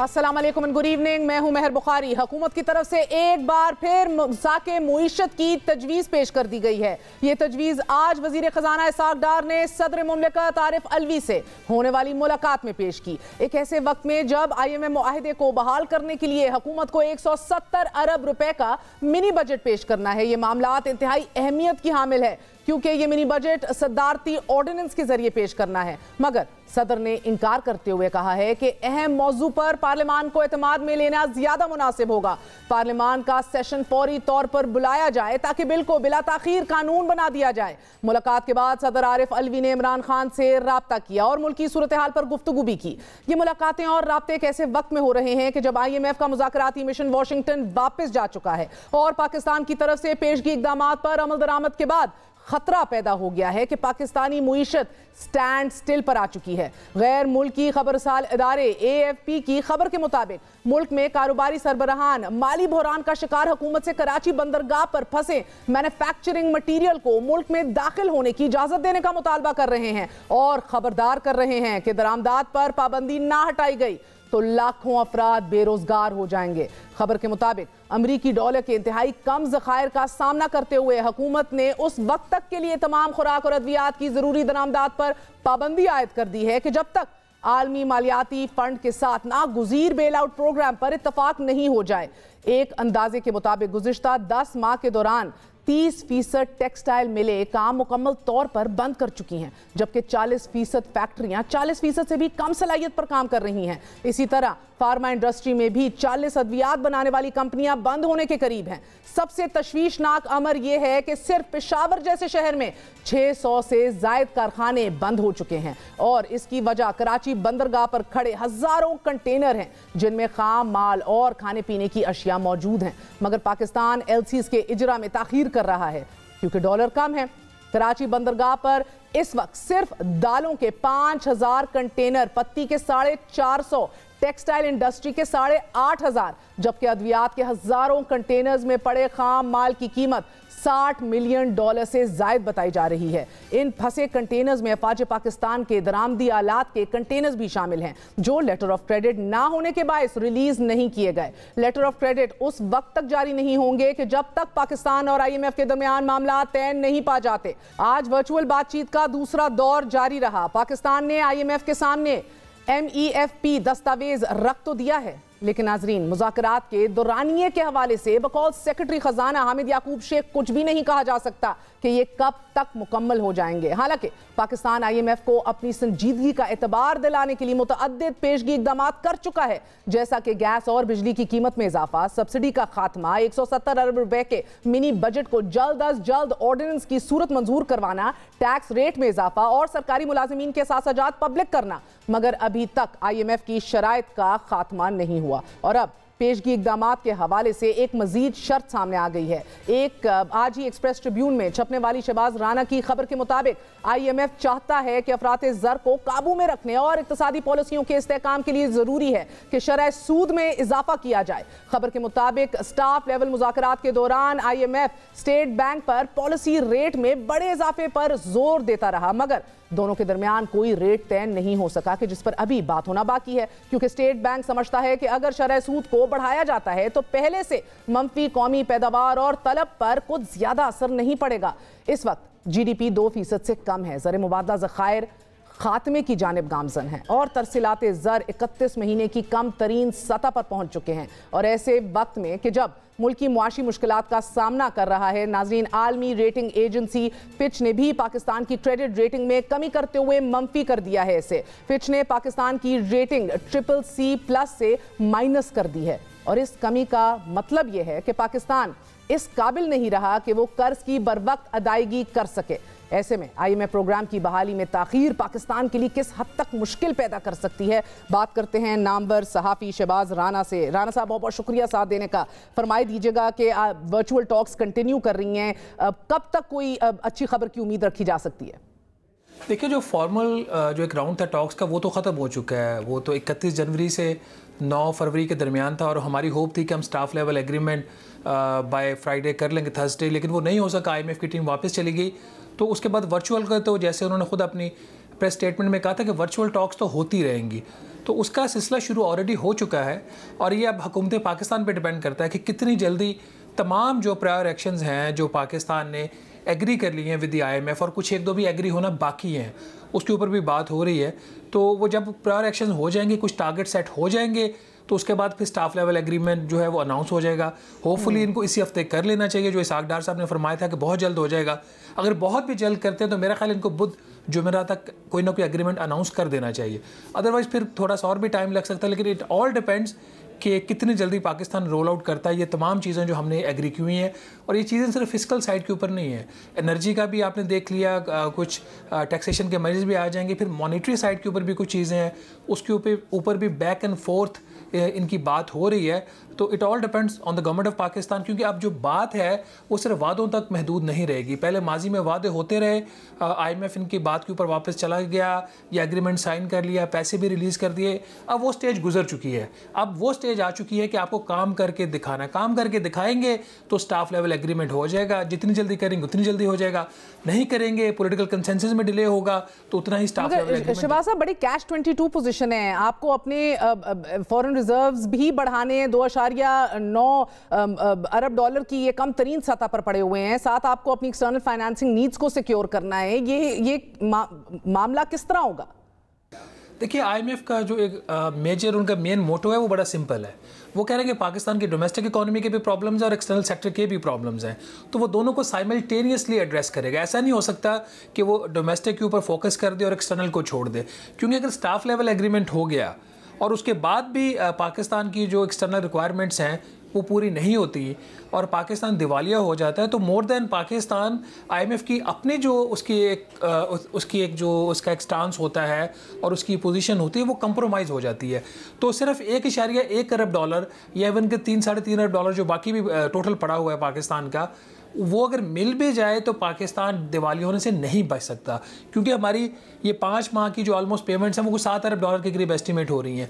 अस्सलाम वालेकुम and good evening. मैं हूं मेहर बुखारी। हुकूमत की तरफ से एक बार फिर मज़ाक़े मुईशत की तजवीज़ पेश कर दी गई है। ये तजवीज़ आज वज़ीर ख़ज़ाना इसाक डार ने सदर मुमलिकत आरिफ अलवी से होने वाली मुलाकात में पेश की। एक ऐसे वक्त में जब IMF मुआहदे को बहाल करने के लिए हुकूमत को 170 अरब रुपए का मिनी बजट पेश करना है। ये मामला इंतहाई अहमियत की हामिल है क्योंकि ये मिनी बजट सदारती ऑर्डिनेंस के जरिए पेश करना है, मगर सदर ने इनकार करते हुए कहा है कि अहम मौजू पर पार्लियामान को एतमाद में लेना ज्यादा मुनासिब होगा। पार्लियामान का सेशन फौरी तौर पर बुलाया जाए ताकि बिल को बिला ताखीर कानून बना दिया जाए। मुलाकात के बाद सदर आरिफ अलवी ने इमरान खान से राब्ता किया और मुल्की सूरत हाल पर गुफ्तगू भी की। ये मुलाकातें और राब्ते एक ऐसे वक्त में हो रहे हैं कि जब IMF का मुज़ाकराती मिशन वाशिंगटन वापस जा चुका है और पाकिस्तान की तरफ से पेशगी इक़दामात पर अमल दरामद के बाद खतरा पैदा हो गया है कि पाकिस्तानी मुईशत स्टैंड स्टिल पर आ चुकी है। गैर मुल्की खबरसाल इदारे AFP की खबर के मुताबिक मुल्क में कारोबारी सरबराहान माली बहरान का शिकार हुकूमत से कराची बंदरगाह पर फंसे मैन्युफैक्चरिंग मटीरियल को मुल्क में दाखिल होने की इजाजत देने का मुतालबा कर रहे हैं और खबरदार कर रहे हैं कि दरामदात पर पाबंदी ना हटाई गई तो लाखों अफराद बेरोजगार हो जाएंगे। खबर के मुताबिक अमरीकी डॉलर के इंतहाई कम ज़खायर का सामना करते हुए हुकूमत ने उस वक्त तक के लिए तमाम खुराक और अद्वियात की जरूरी दरामदात पर पाबंदी आयद कर दी है कि जब तक आलमी मालियाती फंड के साथ नागुज़ीर बेल आउट प्रोग्राम पर इत्तफाक नहीं हो जाए। एक अंदाजे के मुताबिक गुज़िश्ता 10 माह के दौरान 30% टेक्सटाइल मिलें काम मुकम्मल तौर पर बंद कर चुकी हैं, जबकि 40% फैक्ट्रियां 40% से भी कम सलाहियत पर काम कर रही हैं। इसी तरह फार्मा इंडस्ट्री में भी 40 अद्वियात बनाने वाली कंपनियां बंद होने के करीब हैं। सबसे तशवीशनाक अमर यह है कि सिर्फ पेशावर जैसे शहर में 600 से जायद कारखाने बंद हो चुके हैं और इसकी वजह कराची बंदरगाह पर खड़े हजारों कंटेनर हैं जिनमें खाम माल और खाने पीने की अशिया मौजूद हैं, मगर पाकिस्तान LCs के इजरा में ताखीर कर रहा है क्योंकि डॉलर कम है। कराची बंदरगाह पर इस वक्त सिर्फ दालों के 5000 कंटेनर, पत्ती के 450, टेक्सटाइल इंडस्ट्री के 8500, जबकि अद्वियात के हजारों कंटेनर्स में पड़े खाम माल की कीमत $60 मिलियन से जायद बताई जा रही है। इन फंसे कंटेनर्स में अफवाज पाकिस्तान के दरामदी आलात के कंटेनर्स भी शामिल हैं जो लेटर ऑफ क्रेडिट ना होने के बायस रिलीज नहीं किए गए। लेटर ऑफ क्रेडिट उस वक्त तक जारी नहीं होंगे कि जब तक पाकिस्तान और IMF के दरमियान मामला तय नहीं पा जाते। आज वर्चुअल बातचीत का दूसरा दौर जारी रहा। पाकिस्तान ने IMF के सामने MEFP दस्तावेज रख तो दिया है, लेकिन नाजरीन मुज़ाकरात के दौरानिये के हवाले से बकौल सेक्रेटरी खजाना हामिद याकूब शेख कुछ भी नहीं कहा जा सकता कि ये कब तक मुकम्मल हो जाएंगे। हालांकि पाकिस्तान IMF को अपनी संजीदगी का एतबार दिलाने के लिए मुतअद्दिद पेशगी इक़दामात कर चुका है, जैसा कि गैस और बिजली की कीमत में इजाफा, सब्सिडी का खात्मा, 170 अरब रुपए के मिनी बजट को जल्द अज जल्द ऑर्डिनेंस की सूरत मंजूर करवाना, टैक्स रेट में इजाफा और सरकारी मुलाजिमीन के सासाजात पब्लिक करना, मगर अभी तक IMF की शराइत का खात्मा नहीं हुआ। और अब पेशगी इक़दामात के हवाले से एक मजीद शर्त सामने आ गई है। एक आज ही एक्सप्रेस ट्रिब्यून में छपने वाली शहबाज राना की खबर के मुताबिक IMF चाहता है कि अफरात ज़र को काबू में रखने और इक़्तिसादी पॉलिसियों के इस्तेहकाम के लिए ज़रूरी है कि शरह सूद में इजाफा किया जाए। खबर के मुताबिक स्टाफ लेवल मुज़ाकरात के दौरान IMF स्टेट बैंक पर पॉलिसी रेट में बड़े इजाफे पर जोर देता रहा, मगर दोनों के दरमियान कोई रेट तय नहीं हो सका कि जिस पर अभी बात होना बाकी है, क्योंकि स्टेट बैंक समझता है कि अगर शरह सूद को बढ़ाया जाता है तो पहले से मंफी कौमी पैदावार और तलब पर कुछ ज्यादा असर नहीं पड़ेगा। इस वक्त GDP 2% से कम है, ज़र मुबादला ज़खायर खात्मे की जानिब गामजन है और तरसीलात ज़र 31 महीने की कम तरीन सतह पर पहुंच चुके हैं। और ऐसे वक्त में कि जब मुल्की मुआशी मुश्किलात का सामना कर रहा है, नाजरीन आलमी रेटिंग एजेंसी फिच ने भी पाकिस्तान की क्रेडिट रेटिंग में कमी करते हुए मंफी कर दिया है। इसे फिच ने पाकिस्तान की रेटिंग CCC+ से माइनस कर दी है और इस कमी का मतलब यह है कि पाकिस्तान इस काबिल नहीं रहा कि वो कर्ज की बरवक्त अदायगी कर सके। ऐसे में IMF प्रोग्राम की बहाली में ताखीर पाकिस्तान के लिए किस हद तक मुश्किल पैदा कर सकती है। बात करते हैं नामवर सहाफ़ी शहबाज राना से। राना साहब, बहुत बहुत शुक्रिया साथ देने का। फरमाई दीजिएगा कि वर्चुअल टॉक्स कंटिन्यू कर रही हैं, कब तक कोई अच्छी खबर की उम्मीद रखी जा सकती है? देखिए, जो फॉर्मल जो एक राउंड था टॉक्स का वो तो ख़त्म हो चुका है। वो तो 31 जनवरी से 9 फरवरी के दरमियान था और हमारी होप थी कि हम staff level agreement by Friday कर लेंगे, थर्सडे, लेकिन वो नहीं हो सका। IMF की टीम वापस चली गई। तो उसके बाद वर्चुअल का, तो जैसे उन्होंने खुद अपनी प्रेस स्टेटमेंट में कहा था कि वर्चुअल टॉक्स तो होती रहेंगी, तो उसका सिलसिला शुरू ऑलरेडी हो चुका है और ये अब हुकूमत पाकिस्तान पे डिपेंड करता है कि कितनी जल्दी तमाम जो प्रायर एक्शंस हैं जो पाकिस्तान ने एग्री कर लिए हैं विद द IMF और कुछ एक दो भी एग्री होना बाकी हैं, उसके ऊपर भी बात हो रही है। तो वो जब प्रायर एक्शंस हो जाएंगे, कुछ टारगेट सेट हो जाएंगे, तो उसके बाद फिर स्टाफ लेवल एग्रीमेंट जो है वो अनाउंस हो जाएगा। होपफुली इनको इसी हफ्ते कर लेना चाहिए, जो इसाक डार साहब ने फरमाया था कि बहुत जल्द हो जाएगा। अगर बहुत भी जल्द करते हैं तो मेरा ख्याल इनको बुध जुमेरात तक कोई ना कोई एग्रीमेंट अनाउंस कर देना चाहिए। अदरवाइज़ फिर थोड़ा सा और भी टाइम लग सकता है, लेकिन इट ऑल डिपेंड्स कि कितनी जल्दी पाकिस्तान रोल आउट करता है ये तमाम चीज़ें जो हमने एग्री की हुई हैं। और ये चीज़ें सिर्फ फिस्कल साइड के ऊपर नहीं है, एनर्जी का भी आपने देख लिया, कुछ टैक्सेशन के मरीज भी आ जाएंगे, फिर मॉनेटरी साइड के ऊपर भी कुछ चीज़ें हैं, उसके ऊपर भी बैक एंड फोर्थ इनकी बात हो रही है। तो it all depends on the government of Pakistan, क्योंकि अब जो बात है वो सिर्फ वादों तक महदूद नहीं रहेगी। पहले माजी में वादे होते रहे, IMF इनकी बात के ऊपर वापस चला गया, या एग्रीमेंट साइन कर लिया, पैसे भी रिलीज़ कर दिए। अब वो स्टेज गुजर चुकी है, अब वो स्टेज आ चुकी है कि आपको काम करके दिखाना, काम करके दिखाएंगे तो स्टाफ लेवल एग्रीमेंट हो जाएगा। जितनी जल्दी करेंगे उतनी जल्दी हो जाएगा, नहीं करेंगे पॉलिटिकल कंसेंसस में डिले होगा तो उतना ही स्टाफ लेवल एग्रीमेंट। शहबाज साहब, बड़ी कैश 22 पोजीशन है, आपको अपने फॉरेन रिजर्व्स भी बढ़ाने हैं, 2.9 अरब डॉलर की ये कम तरीन सतह पर पड़े हुए हैं, साथ आपको अपनी एक्सटर्नल फाइनेंसिंग नीड्स को सिक्योर करना है। ये मामला किस तरह होगा? देखिए, IMF का जो एक मेजर उनका मेन मोटो है वो बड़ा सिंपल है। वो कह रहे हैं कि पाकिस्तान की डोमेस्टिक इकोनॉमी के भी प्रॉब्लम्स हैं और एक्सटर्नल सेक्टर के भी प्रॉब्लम्स हैं, तो वो दोनों को साइमल्टेनियसली एड्रेस करेगा। ऐसा नहीं हो सकता कि वो डोमेस्टिक के ऊपर फोकस कर दे और एक्सटर्नल को छोड़ दे, क्योंकि अगर स्टाफ लेवल एग्रीमेंट हो गया और उसके बाद भी पाकिस्तान की जो एक्सटर्नल रिक्वायरमेंट्स हैं वो पूरी नहीं होती और पाकिस्तान दिवालिया हो जाता है, तो मोर देन पाकिस्तान IMF की अपनी जो उसकी एक स्टांस होता है और उसकी पोजीशन होती है वो कंप्रोमाइज़ हो जाती है। तो सिर्फ 1.1 अरब डॉलर या इवन के 3-3.5 अरब डॉलर जो बाकी भी टोटल पड़ा हुआ है पाकिस्तान का, वो अगर मिल भी जाए तो पाकिस्तान दिवालिया होने से नहीं बच सकता, क्योंकि हमारी ये 5 माह की जो ऑलमोस्ट पेमेंट्स हैं वो 7 अरब डॉलर के करीब एस्टिमेट हो रही हैं।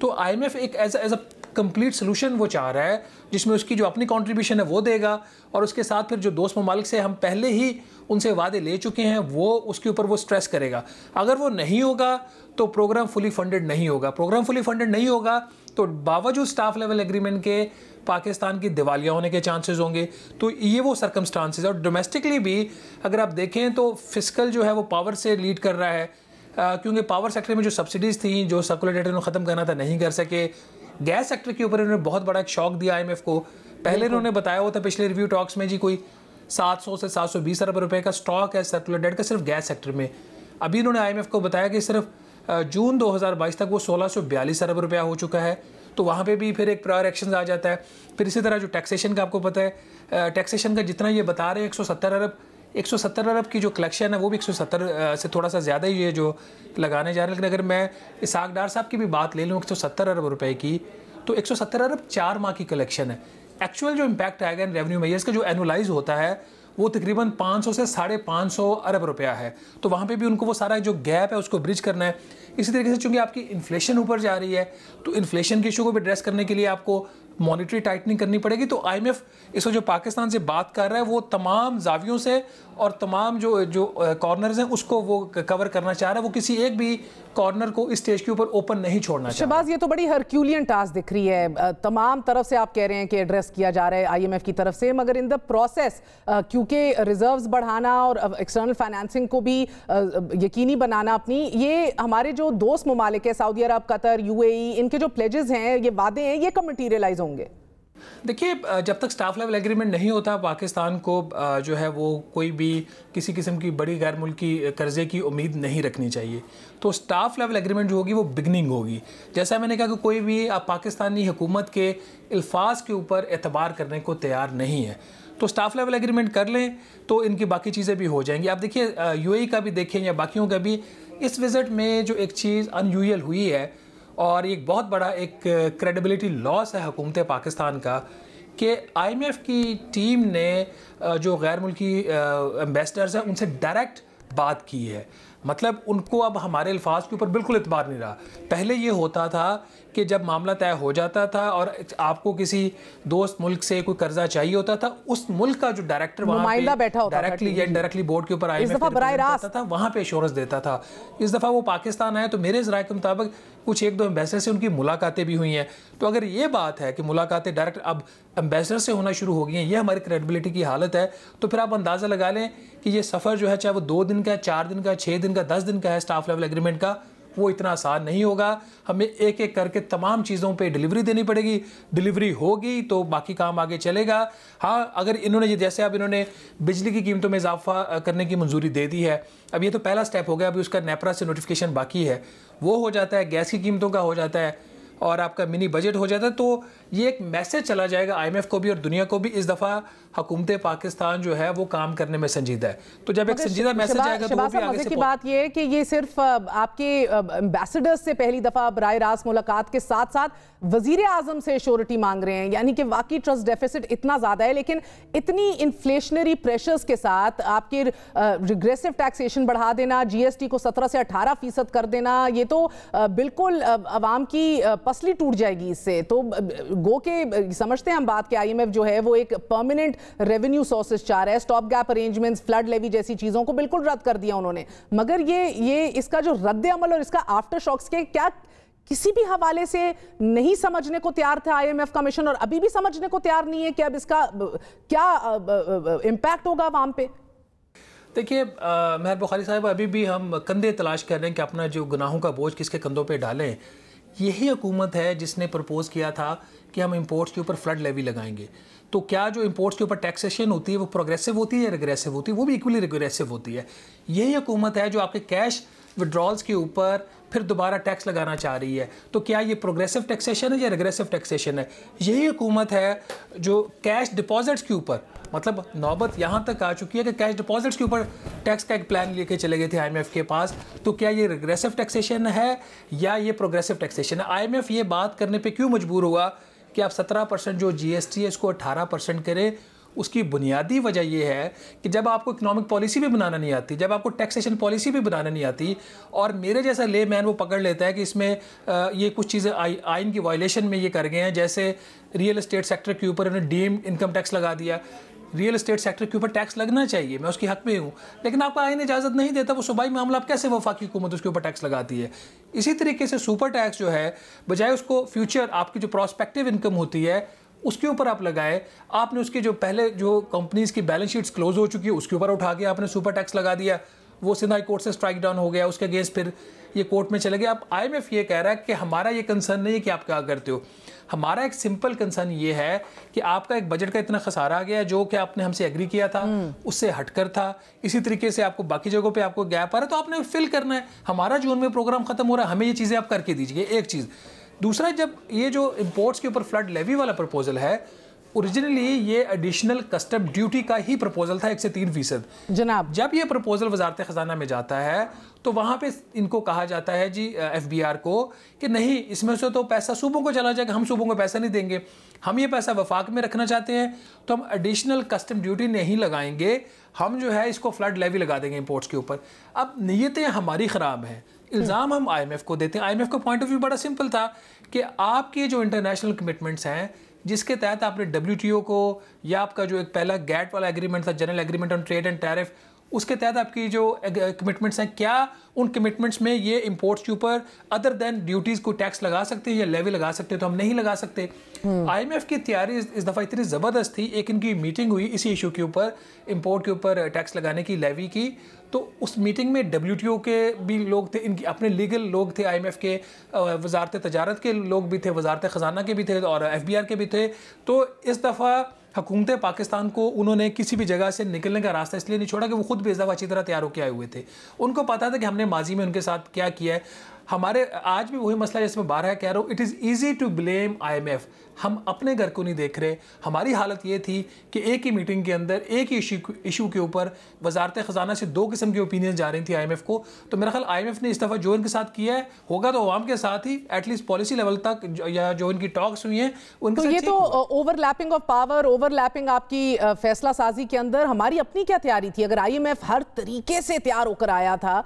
तो IMF एक एज अ कंप्लीट सोल्यूशन वो चाह रहा है, जिसमें उसकी जो अपनी कंट्रीब्यूशन है वो देगा और उसके साथ फिर जो दोस्त ममालिक से हम पहले ही उनसे वादे ले चुके हैं वो उसके ऊपर वो स्ट्रेस करेगा। अगर वो नहीं होगा तो प्रोग्राम फुली फंडेड नहीं होगा। प्रोग्राम फुली फंडेड नहीं होगा तो बावजूद स्टाफ लेवल एग्रीमेंट के पाकिस्तान की दिवालिया होने के चांसेस होंगे। तो ये वो सर्कमस्टांसेस। और डोमेस्टिकली भी अगर आप देखें तो फिस्कल जो है वो पावर से लीड कर रहा है, क्योंकि पावर सेक्टर में जो सब्सिडीज़ थी, जो सर्कुलर डेटा उन्होंने ख़त्म करना था, नहीं कर सके। गैस सेक्टर के ऊपर इन्होंने बहुत बड़ा एक शॉक दिया IMF को। पहले इन्होंने बताया हुआ था पिछले रिव्यू टॉक्स में जी कोई 700 से 720 अरब रुपए का स्टॉक है सर्कुलर डेट का सिर्फ गैस सेक्टर में। अभी इन्होंने IMF को बताया कि सिर्फ जून 2022 तक वो 1642 अरब रुपया हो चुका है। तो वहाँ पे भी फिर एक प्रायर एक्शन आ जाता है। फिर इसी तरह जो टैक्सेशन का आपको पता है, टैक्सेशन का जितना ये बता रहे हैं 170 अरब की जो कलेक्शन है वो भी 170 से थोड़ा सा ज़्यादा ही ये जो लगाने जा रहे हैं। लेकिन अगर मैं इसाक डार साहब की भी बात ले लूँ 170 अरब रुपए की, तो 170 अरब 4 माह की कलेक्शन है। एक्चुअल जो इम्पैक्ट आएगा इन रेवेन्यू मेजर्स का जो एनुलाइज होता है वो तकरीबन 500 से 550 अरब रुपया है। तो वहाँ पे भी उनको वो सारा जो गैप है उसको ब्रिज करना है। इसी तरीके से चूँकि आपकी इन्फ्लेशन ऊपर जा रही है तो इन्फ्लेशन के इशू को भी एड्रेस करने के लिए आपको मॉनेटरी टाइटनिंग करनी पड़ेगी। तो IMF इस जो पाकिस्तान से बात कर रहा है वो तमाम जावियों से और तमाम जो कॉर्नर्स हैं उसको वो कवर करना चाह रहा है। वो किसी एक भी कॉर्नर को इस स्टेज के ऊपर ओपन नहीं छोड़ना चाह रहा। शहबाज, ये तो बड़ी हरक्यूलियन टास्क दिख रही है, तमाम तरफ से आप कह रहे हैं कि एड्रेस किया जा रहा है IMF की तरफ से, मगर इन द प्रोसेस क्योंकि रिजर्व्स बढ़ाना और एक्सटर्नल फाइनेंसिंग को भी यकीनी बनाना अपनी, ये हमारे जो दोस्त ममालिक है सऊदी अरब, कतर, UAE, इनके जो प्लेजेस हैं, ये वादे हैं, ये कब मटीरियलाइज होंगे? देखिए, जब तक स्टाफ लेवल एग्रीमेंट नहीं होता पाकिस्तान को जो है वो कोई भी किसी किस्म की बड़ी गैर मुल्की कर्जे की उम्मीद नहीं रखनी चाहिए। तो स्टाफ लेवल एग्रीमेंट जो होगी वो बिगनिंग होगी। जैसा मैंने कहा कि कोई भी पाकिस्तानी हुकूमत के अल्फाज के ऊपर एतबार करने को तैयार नहीं है। तो स्टाफ लेवल एग्रीमेंट कर लें तो इनकी बाकी चीज़ें भी हो जाएंगी। आप देखिए UAE का भी देखें या बाकियों का भी, इस विज़िट में जो एक चीज़ अनयूजुअल हुई है और एक बहुत बड़ा एक क्रेडिबिलिटी लॉस है हुकूमत पाकिस्तान का कि IMF की टीम ने जो गैर मुल्की एम्बेसडर्स हैं उनसे डायरेक्ट बात की है। मतलब उनको अब हमारे अल्फाज के ऊपर बिल्कुल इतबार नहीं रहा। पहले ये होता था कि जब मामला तय हो जाता था और आपको किसी दोस्त मुल्क से कोई कर्जा चाहिए होता था, उस मुल्क का जो डायरेक्टर वहाँ पे बैठा होता डायरेक्टली या इनडायरेक्टली बोर्ड के ऊपर IMF था, वहाँ पे एश्योरेंस देता था। इस दफ़ा वो पाकिस्तान आए तो मेरे ज़राए के मुताबिक कुछ एक दो एम्बेसडर से उनकी मुलाकातें भी हुई हैं। तो अगर ये बात है कि मुलाकातें डायरेक्ट अब एम्बेसडर से होना शुरू हो गई हैं, ये हमारी क्रेडिबिलिटी की हालत है, तो फिर आप अंदाज़ा लगा लें कि ये सफ़र जो है, चाहे वो 2 दिन का, 4 दिन का, 6 दिन का, 10 दिन का है स्टाफ लेवल एग्रीमेंट का, वो इतना आसान नहीं होगा। हमें एक एक करके तमाम चीज़ों पे डिलीवरी देनी पड़ेगी। डिलीवरी होगी तो बाकी काम आगे चलेगा। हाँ, अगर इन्होंने जैसे अब इन्होंने बिजली की कीमतों में इजाफा करने की मंजूरी दे दी है, अब ये तो पहला स्टेप हो गया, अभी उसका नेपरा से नोटिफिकेशन बाकी है, वो हो जाता है, गैस की कीमतों का हो जाता है और आपका मिनी बजट हो जाता है, तो ये एक मैसेज चला जाएगा IMF को भी और दुनिया को भी, इस दफ़ा हुकूमत पाकिस्तान जो है वो काम करने में संजीदा है। तो जब एक संजीदा मैसेज आएगा तो वो भी आगे से की बात ये है कि ये सिर्फ आपके एम्बेसडर्स से पहली दफ़ा बराह रास्त मुलाकात के साथ साथ वजीर आजम से श्योरिटी मांग रहे हैं, यानी कि वाकई ट्रस्ट डेफिसिट इतना ज़्यादा है, लेकिन इतनी इन्फ्लेशनरी प्रेशर्स के साथ आपके रिग्रेसिव टैक्सेशन बढ़ा देना, GST को 17 से 18% कर देना, ये तो बिल्कुल अवाम की पसली टूट जाएगी इससे। तो गो के समझते हैं हम बात कि IMF जो है वो एक परमानेंट रेवेन्यू सोर्सेस चाह रहा है, stop gap arrangements, flood levee जैसी चीजों को बिल्कुल रद्द कर दिया उन्होंने, मगर ये इसका जो रद्द अमल और इसका आफ्टर शॉक्स के क्या किसी भी हवाले से नहीं समझने को तैयार था IMF कमीशन, और अभी भी समझने को तैयार नहीं है कि अब इसका क्या इम्पैक्ट होगा अवाम पे। देखिए मेहर बुखारी साहब, अभी भी हम कंधे तलाश कर रहे हैं कि अपना जो गुनाहों का बोझ किसके कंधों पे डालें। यही हुकूमत है जिसने प्रपोज किया था कि हम इंपोर्ट्स के ऊपर फ्लड लेवी लगाएंगे। तो क्या जो इंपोर्ट्स के ऊपर टैक्सेशन होती है वो प्रोग्रेसिव होती है या रिग्रेसिव होती है? वो भी इक्वली रिग्रेसिव होती है। यही हुकूमत है जो आपके कैश विड्रॉल्स के ऊपर फिर दोबारा टैक्स लगाना चाह रही है। तो क्या ये प्रोग्रेसिव टैक्सेशन है या रिग्रेसिव टैक्सेशन है? यही हुकूमत है जो कैश डिपॉजिट्स के ऊपर, मतलब नौबत यहाँ तक आ चुकी है कि कैश डिपॉजिट्स के ऊपर टैक्स का एक प्लान लेके चले गए थे IMF के पास। तो क्या ये रिग्रेसिव टैक्सेशन है या ये प्रोग्रेसिव टैक्सेशन है? IMF ये बात करने पे क्यों मजबूर हुआ कि आप 17% जो GST है इसको 18% करें? उसकी बुनियादी वजह यह है कि जब आपको इकोनॉमिक पॉलिसी भी बनाना नहीं आती, जब आपको टैक्सेशन पॉलिसी भी बनाना नहीं आती, और मेरे जैसा ले मैन वो पकड़ लेता है कि इसमें ये कुछ चीज़ें आइन की वायलेशन में ये कर गए हैं, जैसे रियल एस्टेट सेक्टर के ऊपर उन्होंने डीम्ड इनकम टैक्स लगा दिया। रियल एस्टेट सेक्टर के ऊपर टैक्स लगना चाहिए, मैं उसकी हक में हूँ, लेकिन आपका आइन इजाज़त नहीं देता। वो सूबाई मामला आप कैसे वफाकी हुकूमत उसके ऊपर टैक्स लगाती है? इसी तरीके से सुपर टैक्स जो है, बजाय उसको फ्यूचर आपकी जो प्रॉस्पेक्टिव इनकम होती है उसके ऊपर आप लगाए, आपने उसके जो पहले जो कंपनीज़ की बैलेंस शीट्स क्लोज हो चुकी है उसके ऊपर उठा के आपने सुपर टैक्स लगा दिया। वो सिंध हाई कोर्ट से स्ट्राइक डाउन हो गया, उसके अगेंस्ट फिर ये कोर्ट में चले गए। अब IMF ये कह रहा है कि हमारा ये कंसर्न नहीं है कि आप क्या करते हो, हमारा एक सिंपल कंसर्न ये है कि आपका एक बजट का इतना खसारा आ गया जो कि आपने हमसे एग्री किया था उससे हटकर था। इसी तरीके से आपको बाकी जगहों पे आपको गैप आ रहा है तो आपने फिल करना है। हमारा जून में प्रोग्राम खत्म हो रहा है, हमें ये चीज़ें आप करके दीजिए, एक चीज़। दूसरा, जब ये जो इम्पोर्ट्स के ऊपर फ्लड लेवी वाला प्रपोजल है, ओरिजिनली ये एडिशनल कस्टम ड्यूटी का ही प्रपोजल था 1 से 3%। जनाब, जब ये प्रपोजल वजारत ख़जाना में जाता है तो वहाँ पे इनको कहा जाता है जी FBR को कि नहीं, इसमें से तो पैसा सूबों को चला जाएगा, हम सूबों को पैसा नहीं देंगे, हम ये पैसा वफाक में रखना चाहते हैं, तो हम एडिशनल कस्टम ड्यूटी नहीं लगाएंगे, हम जो है इसको फ्लड लेवी लगा देंगे इंपोर्ट्स के ऊपर। अब नीयतें हमारी ख़राब हैं, इल्ज़ाम हम IMF को देते हैं। IMF का पॉइंट ऑफ व्यू बड़ा सिंपल था कि आपके जो इंटरनेशनल कमिटमेंट्स हैं जिसके तहत आपने WTO को या आपका जो एक पहला GATT वाला एग्रीमेंट था, general agreement on trade and tariff, उसके तहत आपकी जो कमिटमेंट्स हैं, क्या उन कमिटमेंट्स में ये इंपोर्ट्स के ऊपर अदर देन ड्यूटीज़ को टैक्स लगा सकते हैं या लेवी लगा सकते हैं? तो हम नहीं लगा सकते। IMF की तैयारी इस दफ़ा इतनी ज़बरदस्त थी, एक इनकी मीटिंग हुई इसी इशू के ऊपर, इंपोर्ट के ऊपर टैक्स लगाने की, लेवी की, तो उस मीटिंग में WTO के भी लोग थे, इनके अपने लीगल लोग थे, IMF के वजारत तजारत के लोग भी थे, वजारत ख़जाना के भी थे और FBR के भी थे। तो इस दफ़ा हुकूमत पाकिस्तान को उन्होंने किसी भी जगह से निकलने का रास्ता इसलिए नहीं छोड़ा कि वो खुद भी इस दफ़ा अच्छी तरह तैयार होकर आए हुए थे। उनको पता था कि हमने माजी में उनके साथ क्या किया है। हमारे आज भी वही मसला जैसे मैं बारहा कह रहा हूँ, it is easy to blame IMF। हम अपने घर को नहीं देख रहे। हमारी हालत ये थी कि एक ही मीटिंग के अंदर एक ही इशू के ऊपर वजारत ख़जाना से 2 किस्म की ओपिनियन जा रही थी IMF को। तो मेरा ख्याल IMF ने इस दफ़ा जो इनके साथ किया है होगा तो अवाम के साथ ही, एटलीस्ट पॉलिसी लेवल तक या जो इनकी टॉक्स हुई हैं उनके तो ये तो ओवरलैपिंग ऑफ पावर, ओवरलैपिंग आपकी फैसला साजी के अंदर हमारी अपनी क्या तैयारी थी? अगर IMF हर तरीके से तैयार होकर आया था,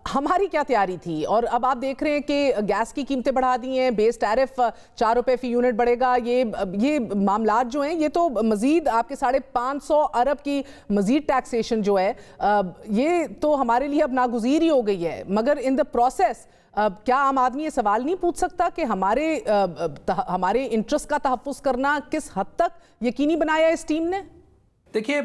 हमारी क्या तैयारी थी? और अब आप देख रहे हैं कि गैस की कीमतें बढ़ा दी हैं, बेस टैरिफ 4 रुपए फी यूनिट बढ़ेगा। ये मामलात जो हैं ये तो मजीद आपके 550 अरब की मजीद टैक्सेशन जो है ये तो हमारे लिए अब नागुज़ीर ही हो गई है। मगर इन द प्रोसेस क्या आम आदमी ये सवाल नहीं पूछ सकता कि हमारे इंटरेस्ट का तहफ़्फ़ुज़ करना किस हद तक यकीनी बनाया इस टीम ने? देखिए,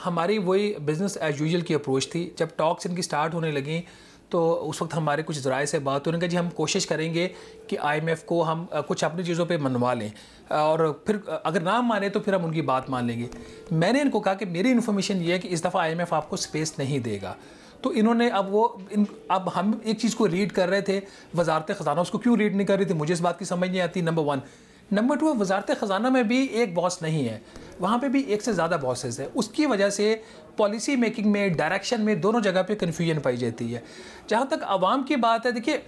हमारी वही बिज़नेस एज यूजुअल की अप्रोच थी। जब टॉक्स इनकी स्टार्ट होने लगी तो उस वक्त हमारे कुछ ज़राए से बात होने का जी हम कोशिश करेंगे कि IMF को हम कुछ अपनी चीज़ों पे मनवा लें, और फिर अगर ना माने तो फिर हम उनकी बात मान लेंगे। मैंने इनको कहा कि मेरी इन्फॉर्मेशन ये है कि इस दफ़ा IMF आपको स्पेस नहीं देगा। तो इन्होंने अब हम एक चीज़ को रीड कर रहे थे, वजारत ख़जाना उसको क्यों रीड नहीं कर रही थी, मुझे इस बात की समझ नहीं आती, नंबर 1। नंबर 2, वजारत ख़जाना में भी एक बॉस नहीं है, वहाँ पे भी एक से ज़्यादा बॉसेस है। उसकी वजह से पॉलिसी मेकिंग में, डायरेक्शन में, दोनों जगह पे कन्फ्यूजन पाई जाती है। जहाँ तक आवाम की बात है, देखिए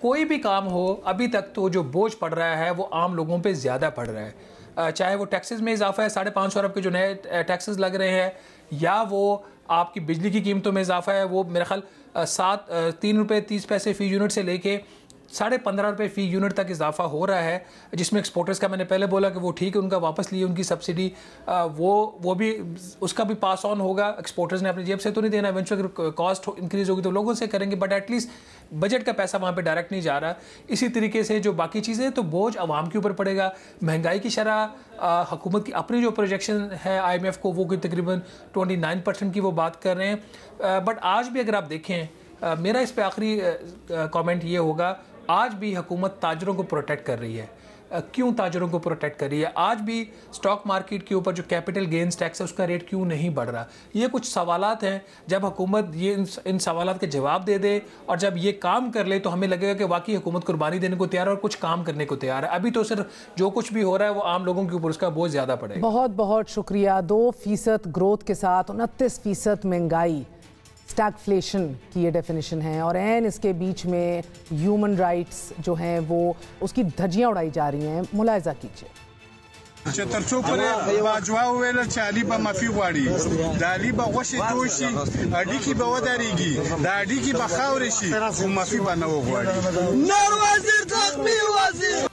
कोई भी काम हो, अभी तक तो जो बोझ पड़ रहा है वो आम लोगों पे ज़्यादा पड़ रहा है। चाहे वो टैक्सेस में इजाफा है, 550 अरब के जो नए टैक्सेस लग रहे हैं, या वो आपकी बिजली की कीमतों में इजाफा है। वो मेरा ख्याल 3 रुपये 30 पैसे फ़ी यूनिट से लेके 15.5 रुपये फ़ी यूनिट तक इजाफा हो रहा है, जिसमें एक्सपोर्टर्स का मैंने पहले बोला कि वो ठीक है, उनका वापस लिए उनकी सब्सिडी, वो भी उसका भी पास ऑन होगा। एक्सपोर्टर्स ने अपनी जेब से तो नहीं देना, इवेंचुअली अगर कॉस्ट इंक्रीज़ होगी तो लोगों से करेंगे, बट एटलीस्ट बजट का पैसा वहाँ पे डायरेक्ट नहीं जा रहा। इसी तरीके से जो बाकी चीज़ें, तो बोझ आवाम के ऊपर पड़ेगा। महंगाई की शरह हुकूमत की अपनी जो प्रोजेक्शन है IMF को, वो तकरीबन 29% की वो बात कर रहे हैं। बट आज भी अगर आप देखें, मेरा इस पर आखिरी कमेंट ये होगा, आज भी हुकूमत ताजरों को प्रोटेक्ट कर रही है। क्यों ताजरों को प्रोटेक्ट कर रही है? आज भी स्टॉक मार्केट के ऊपर जो कैपिटल गेन्स टैक्स है उसका रेट क्यों नहीं बढ़ रहा? ये कुछ सवालात हैं। जब हुकूमत ये इन सवालात के जवाब दे दे और जब ये काम कर ले तो हमें लगेगा कि वाकई हुकूमत कुर्बानी देने को तैयार है और कुछ काम करने को तैयार है। अभी तो सिर्फ जो कुछ भी हो रहा है वो आम लोगों के ऊपर उसका बहुत ज़्यादा पड़ेगा। बहुत बहुत शुक्रिया। 2% ग्रोथ के साथ 29% महंगाई, स्टैगफ्लेशन की ये डेफिनेशन है, और एन इसके बीच में ह्यूमन राइट्स जो हैं वो उसकी धज्जियां उड़ाई जा रही हैं। मुलाहिजा कीजिए। चतरचो पर बाजवा वेल चाली बा माफी वाड़ी दाली बा वशे तोशी अडी की बवदारीगी दाडी की बखावरशी माफी बनाओ वाड़ी नर वजीर तकबी वजीर।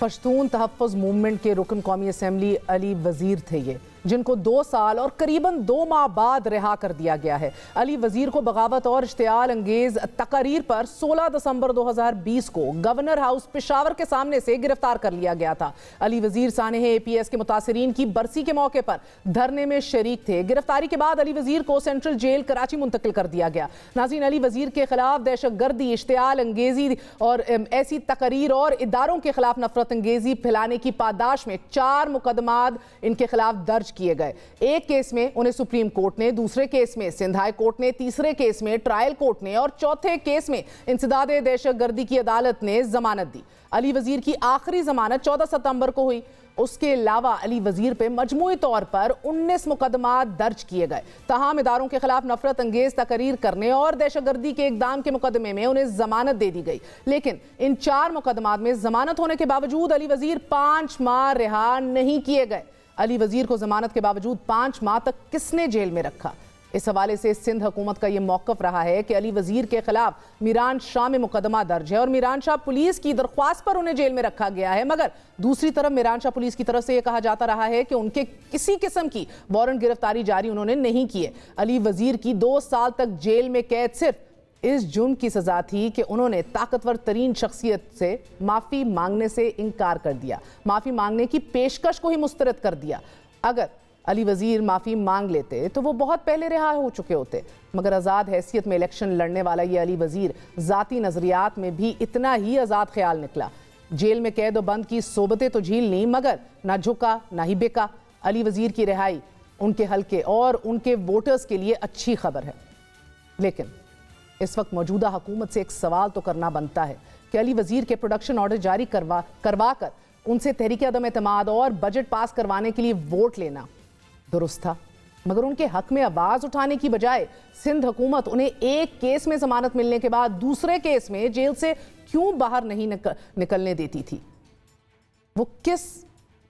पश्तून तहफ़्फ़ुज़ मूवमेंट के रुकन कौमी असम्बली अली वज़ीर थे ये, जिनको 2 साल और करीबन 2 माह बाद रिहा कर दिया गया है। अली वज़ीर को बगावत और इश्तियाल अंगेज तकारीर पर 16 दिसंबर 2020 को गवर्नर हाउस पेशावर के सामने से गिरफ्तार कर लिया गया था। अली वज़ीर सानेह APS के मुतासरीन की बरसी के मौके पर धरने में शरीक थे। गिरफ्तारी के बाद अली वज़ीर को सेंट्रल जेल कराची मुंतकिल कर दिया गया। नाज़रीन, अली वज़ीर के खिलाफ दहशतगर्दी, इश्तियाल अंगेजी और ऐसी तकारीर और इदारों के खिलाफ नफरत अंगेजी फैलाने की पादाश में 4 मुकदमात इनके खिलाफ दर्ज किए गए। एक केस में उन्हें सुप्रीम कोर्ट ने, दूसरे केस में सिंध हाई कोर्ट ने, तीसरे केस में ट्रायल कोर्ट ने और चौथे केस में इंसदादे दहशतगर्दी की अदालत ने जमानत दी। अली वज़ीर की आखिरी जमानत 14 सितंबर को हुई। उसके अलावा अली वज़ीर पे मजमूई तौर पर 19 मुकदमात दर्ज किए गए। तमाम इदारों के खिलाफ नफरत अंगेज तकरीर करने और दहशतगर्दी के इकदाम के मुकदमे में उन्हें जमानत दे दी गई। लेकिन इन 4 मुकदमात में जमानत होने के बावजूद अली वज़ीर 5 माह रिहा नहीं किए गए। अली वज़ीर को जमानत के बावजूद 5 माह तक किसने जेल में रखा? इस हवाले से सिंध हुकूमत का यह मौक़िफ़ रहा है कि अली वज़ीर के खिलाफ मीरान शाह में मुकदमा दर्ज है और मीरान शाह पुलिस की दरख्वास्त पर उन्हें जेल में रखा गया है। मगर दूसरी तरफ मीरान शाह पुलिस की तरफ से यह कहा जाता रहा है कि उनके किसी किस्म की वारंट गिरफ्तारी जारी उन्होंने नहीं की है। अली वज़ीर की 2 साल तक जेल में कैद सिर्फ इस जुर्म की सजा थी कि उन्होंने ताकतवर तरीन शख्सियत से माफ़ी मांगने से इनकार कर दिया, माफ़ी मांगने की पेशकश को ही मुस्तरद कर दिया। अगर अली वज़ीर माफ़ी मांग लेते तो वो बहुत पहले रिहा हो चुके होते। मगर आज़ाद हैसियत में इलेक्शन लड़ने वाला ये अली वज़ीर ज़ाती नज़रियात में भी इतना ही आज़ाद ख्याल निकला। जेल में कैद और बंद की सोबतें तो झील ली, मगर ना झुका ना ही बिका। अली वज़ीर की रिहाई उनके हल्के और उनके वोटर्स के लिए अच्छी खबर है। लेकिन इस वक्त मौजूदा हुकूमत से एक सवाल तो करना बनता है कि अली वजीर के प्रोडक्शन ऑर्डर जारी करवा कर उनसे तहरीक अदम एतमाद और बजट पास करवाने के लिए वोट लेना दुरुस्त था, मगर उनके हक में आवाज उठाने की बजाय सिंध हुकूमत उन्हें एक केस में जमानत मिलने के बाद दूसरे केस में जेल से क्यों बाहर नहीं निकलने देती थी? वो किस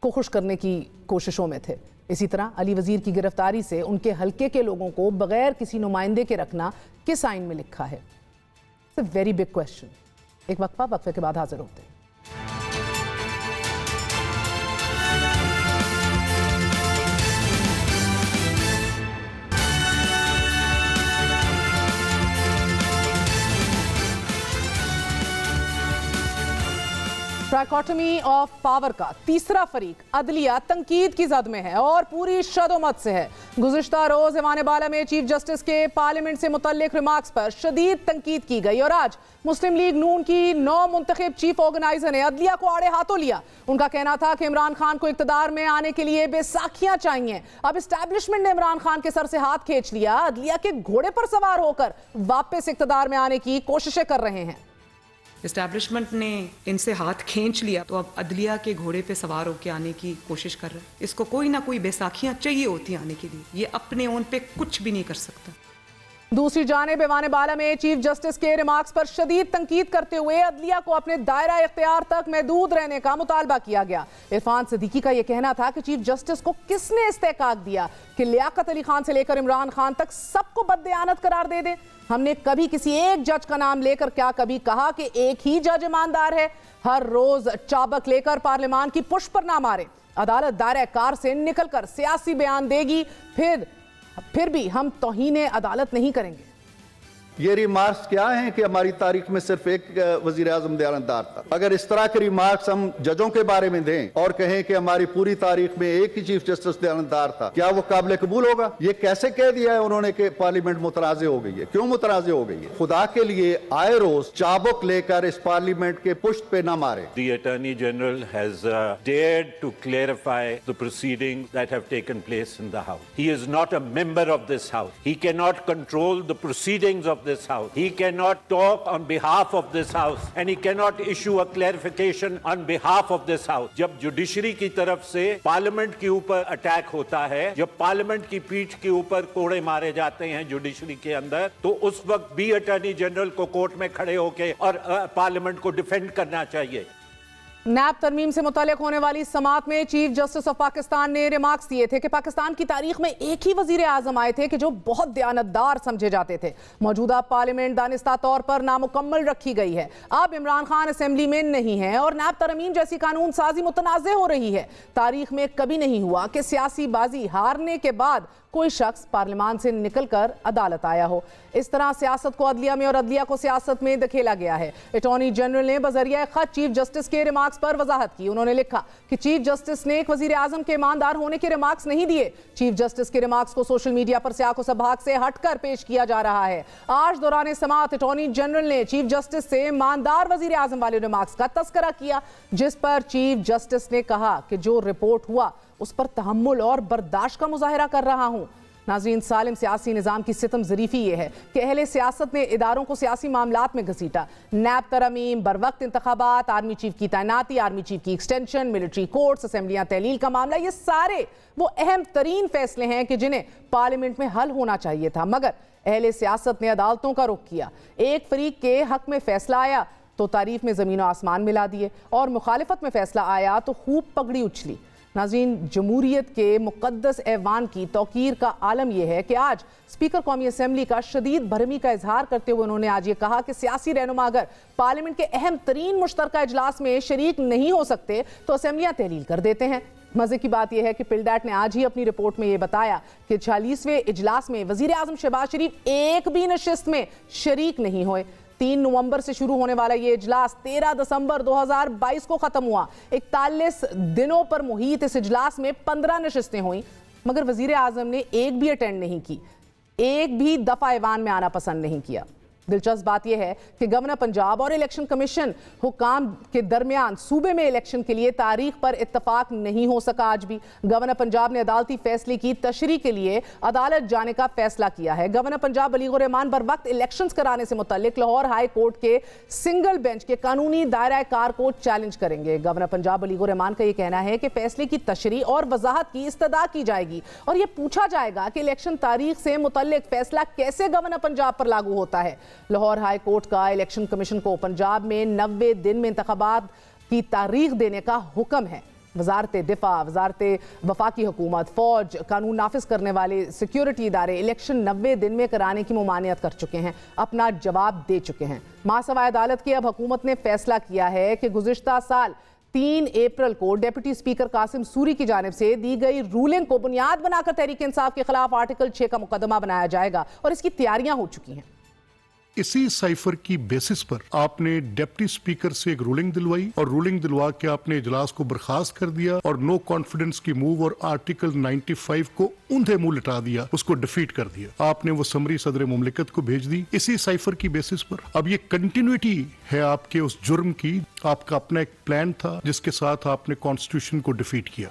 को खुश करने की कोशिशों में थे? इसी तरह अली वजीर की गिरफ्तारी से उनके हल्के के लोगों को बगैर किसी नुमाइंदे के रखना किस आइन में लिखा है? It's a very big question. एक वक्फे के बाद हाजिर होते हैं। ट्राइकोटमी ऑफ पावर का तीसरा फरीक अदलिया तंकीद की जद में है और पूरी शदोमत से है। गुज़िश्ता रोज ऐवान बाला में चीफ जस्टिस के पार्लियामेंट से मुतल्लिक रिमार्क्स पर शदीद तंकीद की गई और आज मुस्लिम लीग नून की नौ मुंतखब चीफ ऑर्गेनाइजर ने अदलिया को आड़े हाथों लिया। उनका कहना था कि इमरान खान को इक़्तिदार में आने के लिए बेसाखियां चाहिए। अब एस्टैब्लिशमेंट ने इमरान खान के सर से हाथ खींच लिया, अदलिया के घोड़े पर सवार होकर वापस इक़्तिदार में आने की कोशिशें कर रहे हैं। एस्टैब्लिशमेंट ने इनसे हाथ खींच लिया तो अब अदलिया के घोड़े पे सवार होकर आने की कोशिश कर रहे हैं। इसको कोई ना कोई बेसाखियां चाहिए होती आने के लिए, ये अपने ओन पे कुछ भी नहीं कर सकता। दूसरी जानिब ऐवान बाला में चीफ जस्टिस के रिमार्क्स पर शदीद तंकीद करते हुए अदलिया को अपने दायरा इख्तियार तक महदूद रहने का मुतालबा किया गया। इरफान सिद्दीकी का यह कहना था कि चीफ जस्टिस को किसने इस्तेहकाक दिया कि लियाकत अली खान से लेकर इमरान खान तक सबको बददियानत करार दे दे। हमने कभी किसी एक जज का नाम लेकर क्या कभी कहा कि एक ही जज ईमानदार है? हर रोज चाबक लेकर पार्लियामान की पुष्प पर ना मारे। अदालत दायरा कार से निकलकर सियासी बयान देगी, फिर भी हम तौहीन अदालत नहीं करेंगे। ये रिमार्क्स क्या हैं कि हमारी तारीख में सिर्फ एक वजीर आजम दयानतदार था। अगर इस तरह के रिमार्क्स हम जजों के बारे में दें और कहें कि हमारी पूरी तारीख में एक ही चीफ जस्टिस दयानतदार था, क्या वो काबिल कबूल होगा? ये कैसे कह दिया है उन्होंने कि पार्लियामेंट मुतनाज़े हो गई है? क्यों मुतनाज़े हो गई है? खुदा के लिए आए रोज चाबुक लेकर इस पार्लियामेंट के पुष्ट पे न मारे। The Attorney General has dared to clarify the proceedings that have taken place in the House. He is not a member of this House. He cannot control the proceedings of this House. He cannot talk on behalf of this House and he cannot issue a clarification on behalf of this House. जब judiciary की तरफ से parliament के ऊपर attack होता है, जब parliament की पीठ के ऊपर कोड़े मारे जाते हैं जुडिशरी के अंदर, तो उस वक्त भी अटॉर्नी जनरल को कोर्ट में खड़े होकर और पार्लियामेंट को डिफेंड करना चाहिए। नैब तरमीम से मुताल्लिक होने वाली समात में चीफ जस्टिस ऑफ पाकिस्तान ने रिमार्क्स दिए थे कि पाकिस्तान की तारीख में एक ही वजीर आजम आए थे कि जो बहुत दयानतदार समझे जाते थे। मौजूदा पार्लियामेंट दानिस्ता तौर पर नामुकम्मल रखी गई है। अब इमरान खान असेंबली में नहीं है और नैब तरमीम जैसी कानून साजी मुतनाज़े हो रही है। तारीख में कभी नहीं हुआ कि सियासी बाजी हारने के बाद कोई शख्स पार्लियामान से निकलकर अदालत आया हो। इस तरह सियासत को अदलिया में और अदलिया को सियासत में धकेला गया है। अटॉर्नी जनरल ने बजरिया खत चीफ जस्टिस के रिमार्क्स पर वजाहत की। उन्होंने लिखा कि चीफ जस्टिस ने एक वजीर आजम के ईमानदार होने के रिमार्क्स नहीं दिए। चीफ जस्टिस के रिमार्क्स को सोशल मीडिया पर सियाको सबाक से हटकर पेश किया जा रहा है। आज दौरान समाअत अटॉर्नी जनरल ने चीफ जस्टिस से ईमानदार वजीर आजम वाले रिमार्क्स का तस्करा किया, जिस पर चीफ जस्टिस ने कहा कि जो रिपोर्ट हुआ उस पर तहम्मुल और बर्दाश्त का मुजाहिरा कर रहा हूं। नाज़रीन, सालिम सियासी निज़ाम की सितम ज़रीफ़ी ये है कि अहले सियासत ने इदारों को सियासी मामलात में घसीटा। नैब तरमीम, बरवक्त इंतखाबात, आर्मी चीफ की तैनाती, आर्मी चीफ की एक्सटेंशन, मिलिट्री कोर्ट्स, असेंबलियाँ तहलील का मामला, ये सारे वो अहम तरीन फैसले हैं कि जिन्हें पार्लियामेंट में हल होना चाहिए था, मगर अहले सियासत ने अदालतों का रुख किया। एक फरीक के हक में फैसला आया तो तारीफ में ज़मीन और आसमान मिला दिए और मुखालिफत में फैसला आया तो खूब पगड़ी उछली। नाज़रीन, जमहूरियत के मुक़द्दस ऐवान की तौकीर का आलम यह है कि आज स्पीकर कौमी असम्बली का शदीद भरमी का इजहार करते हुए उन्होंने आज ये कहा कि सियासी रहनुमा अगर पार्लियामेंट के अहम तरीन मुश्तरका इजलास में शरीक नहीं हो सकते तो असम्बलियाँ तहलील कर देते हैं। मजे की बात यह है कि पिलडैट ने आज ही अपनी रिपोर्ट में यह बताया कि 46वें इजलास में वजीर आजम शहबाज शरीफ एक भी नशिस्त में शरीक नहीं हुए। 3 नवंबर से शुरू होने वाला ये इजलास 13 दिसंबर 2022 को खत्म हुआ। 41 दिनों पर मुहित इस इजलास में 15 नशिस्तें हुई, मगर वजीर आजम ने एक भी अटेंड नहीं की, एक भी दफा ऐवान में आना पसंद नहीं किया। दिलचस्प बात यह है कि गवर्नर पंजाब और इलेक्शन कमीशन हुकाम के दरमियान सूबे में इलेक्शन के लिए तारीख पर इत्तफाक नहीं हो सका। आज भी गवर्नर पंजाब ने अदालती फैसले की तशरीह के लिए अदालत जाने का फैसला किया है। गवर्नर पंजाब बलीगुर रहमान बर वक्त इलेक्शंस कराने से मुतल्लिक लाहौर हाई कोर्ट के सिंगल बेंच के कानूनी दायरा कार को चैलेंज करेंगे। गवर्नर पंजाब बलीगुर रहमान का यह कहना है कि फैसले की तशरीह और वजाहत की इस्तदा की जाएगी और यह पूछा जाएगा कि इलेक्शन तारीख से मुतल्लिक फैसला कैसे गवर्नर पंजाब पर लागू होता है। लाहौर हाई कोर्ट का इलेक्शन कमीशन को पंजाब में 90 दिन में इंतखाबात की तारीख देने का हुक्म है। वजारत दिफा, वजारत वफाकी हुकूमत, फौज, कानून नाफिज करने वाले सिक्योरिटी इदारे इलेक्शन 90 दिन में कराने की मुमानियत कर चुके हैं, अपना जवाब दे चुके हैं। मासवाए अदालत की अब हुकूमत ने फैसला किया है कि गुज़िश्ता साल 3 अप्रैल को डिप्टी स्पीकर कासिम सूरी की जानिब से दी गई रूलिंग को बुनियाद बनाकर तहरीक इंसाफ के खिलाफ आर्टिकल 6 का मुकदमा बनाया जाएगा और इसकी तैयारियां हो चुकी हैं। इसी साइफर की बेसिस पर आपने डिप्टी स्पीकर से एक रूलिंग दिलवाई और रूलिंग दिलवा के आपने इजलास को बर्खास्त कर दिया और नो कॉन्फिडेंस की मूव और आर्टिकल 95 को ऊंधे मुंह लिटा दिया, उसको डिफीट कर दिया। आपने वो समरी सदर मुमलिकत को भेज दी इसी साइफर की बेसिस पर। अब ये कंटिन्यूटी है आपके उस जुर्म की। आपका अपना एक प्लान था जिसके साथ आपने कॉन्स्टिट्यूशन को डिफीट किया।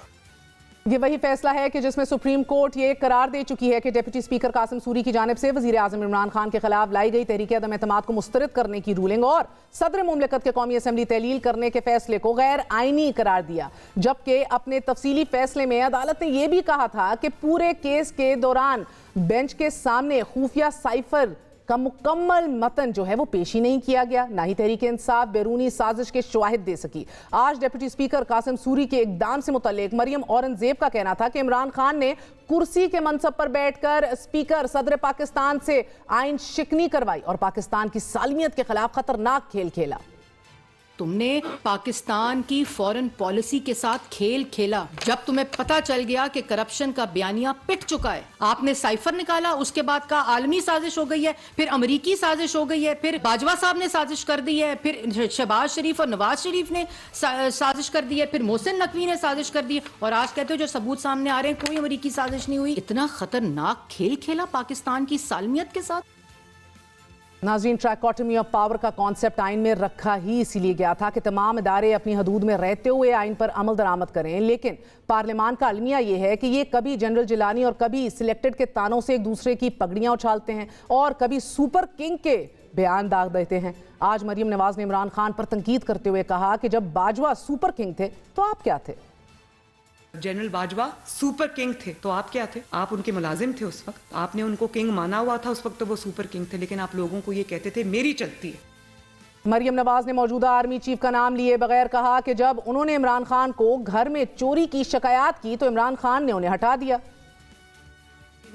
ये वही फैसला है कि जिसमें सुप्रीम कोर्ट ये करार दे चुकी है कि डिप्टी स्पीकर कासिम सूरी की जानिब से वजीर आजम इमरान खान के खिलाफ लाई गई तहरीक अदम एतमाद को मुस्तरद करने की रूलिंग और सदर मुमलिकत के कौमी असम्बली तहलील करने के फैसले को गैर आईनी करार दिया। जबकि अपने तफसीली फैसले में अदालत ने यह भी कहा था कि पूरे केस के दौरान बेंच के सामने खुफिया साइफर का मुकम्मल मतन जो है वो पेश ही नहीं किया गया, ना ही तहरीक इंसाफ बैरूनी साजिश के शवाहिद दे सकी। आज डिप्टी स्पीकर कासिम सूरी के इकदाम से मुतल्लिक मरियम औरंगजेब का कहना था कि इमरान खान ने कुर्सी के मनसब पर बैठकर स्पीकर सदर पाकिस्तान से आइन शिकनी करवाई और पाकिस्तान की सालमियत के खिलाफ खतरनाक खेल खेला। तुमने पाकिस्तान की फॉरेन पॉलिसी के साथ खेल खेला। जब तुम्हें पता चल गया कि करप्शन का बयानिया पिट चुका है, आपने साइफर निकाला, उसके बाद का आलमी साजिश हो गई है, फिर अमरीकी साजिश हो गई है, फिर बाजवा साहब ने साजिश कर दी है, फिर शहबाज शरीफ और नवाज शरीफ ने साजिश कर दी है, फिर मोहसिन नकवी ने साजिश कर दी है और आज कहते हो जो सबूत सामने आ रहे हैं कोई अमरीकी साजिश नहीं हुई। इतना खतरनाक खेल खेला पाकिस्तान की सालमियत के साथ। नाज़रीन, ट्रैकोटमी ऑफ पावर का कॉन्सेप्ट आइन में रखा ही इसीलिए गया था कि तमाम इदारे अपनी हदूद में रहते हुए आइन पर अमल दरामद करें, लेकिन पार्लियामान का अलमिया यह है कि ये कभी जनरल जिलानी और कभी सिलेक्टेड के तानों से एक दूसरे की पगड़ियां उछालते हैं और कभी सुपर किंग के बयान दाग देते हैं। आज मरियम नवाज ने इमरान खान पर तनकीद करते हुए कहा कि जब बाजवा सुपर किंग थे तो आप क्या थे? जनरल बाजवा सुपर किंग थे तो आप क्या थे? आप उनके मुलाजिम थे उस वक्त, आपने उनको किंग माना हुआ था उस वक्त, तो वो सुपर किंग थे, लेकिन आप लोगों को ये कहते थे मेरी चलती है। मरियम नवाज ने मौजूदा आर्मी चीफ का नाम लिए बगैर कहा कि जब उन्होंने इमरान खान को घर में चोरी की शिकायत की तो इमरान खान ने उन्हें हटा दिया।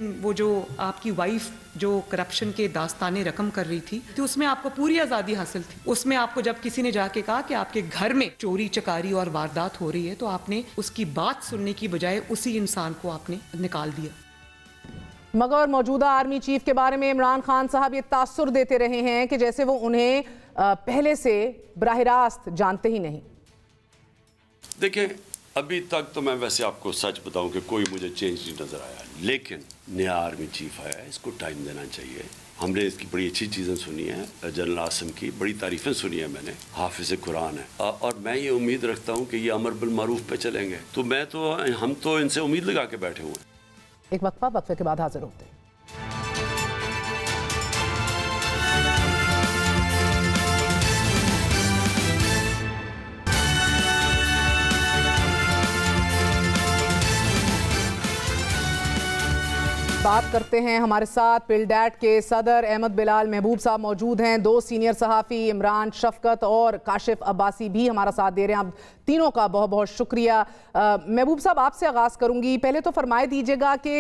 वो जो आपकी वाइफ जो करप्शन के दास्ताने रकम कर रही थी तो उसमें आपको पूरी आज़ादी हासिल थी। उसमें आपको जब किसी ने जाके कहा कि आपके घर में चोरी चकारी और वारदात हो रही है तो आपने उसकी बात सुनने की बजाय उसी इंसान को आपने निकाल दिया। मगर मौजूदा आर्मी चीफ के बारे में इमरान खान साहब ये तासुर देते रहे हैं कि जैसे वो उन्हें पहले से बराह रास्त जानते ही नहीं। देखिए, अभी तक तो मैं वैसे आपको सच बताऊं कि कोई मुझे चेंज नहीं नज़र आया, लेकिन नया आर्मी चीफ आया है, इसको टाइम देना चाहिए। हमने इसकी बड़ी अच्छी चीज़ें सुनी हैं, जनरल आसिम की बड़ी तारीफ़ें सुनी हैं मैंने, हाफिज़ कुरान है और मैं ये उम्मीद रखता हूँ कि ये अमर बिल मारूफ पे चलेंगे। तो हम तो इनसे उम्मीद लगा के बैठे हुए हैं। एक वक्फे के बाद हाजिर होते हैं। बात करते हैं, हमारे साथ पिलडैट के सदर अहमद बिलाल महबूब साहब मौजूद हैं। 2 सीनियर सहाफ़ी इमरान शफकत और काशिफ अब्बासी भी हमारा साथ दे रहे हैं। आप तीनों का बहुत बहुत शुक्रिया। महबूब साहब, आपसे आगाज़ करूंगी। पहले तो फरमाए दीजिएगा कि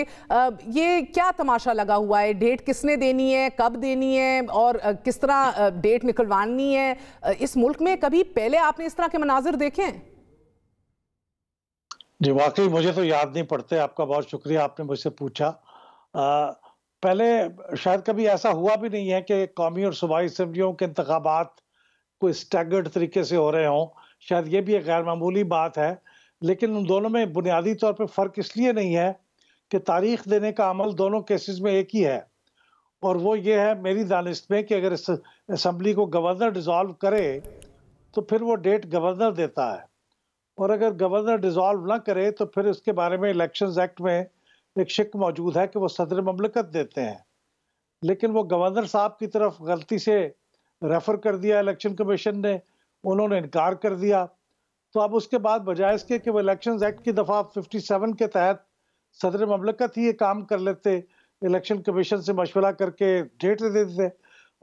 ये क्या तमाशा लगा हुआ है, डेट किसने देनी है, कब देनी है और किस तरह डेट निकलवानी है? इस मुल्क में कभी पहले आपने इस तरह के मनाजिर देखे हैं? जी वाकई मुझे तो याद नहीं पड़ते। आपका बहुत शुक्रिया, आपने मुझसे पूछा। पहले शायद कभी ऐसा हुआ भी नहीं है कि कौमी और सूबाई असम्बलियों के इंतखाबात कोई स्टैगर्ड तरीके से हो रहे हों। शायद ये भी एक गैर मामूली बात है, लेकिन उन दोनों में बुनियादी तौर पे फ़र्क इसलिए नहीं है कि तारीख देने का अमल दोनों केसेस में एक ही है। और वो ये है मेरी दानिश में कि अगर इस असेंबली को गवर्नर डिसॉल्व करे तो फिर वो डेट गवर्नर देता है, और अगर गवर्नर डिसॉल्व ना करे तो फिर उसके बारे में इलेक्शंस एक्ट में एक शिक मौजूद है कि वो सदर ममलकत देते हैं। लेकिन वो गवर्नर साहब की तरफ गलती से रेफर कर दिया इलेक्शन कमीशन ने, उन्होंने इनकार कर दिया। तो अब उसके बाद बजाय इसके कि वो इलेक्शन एक्ट की दफ़ा 57 के तहत सदर ममलकत ही ये काम कर लेते, इलेक्शन कमीशन से मशवरा करके डेट दे देते,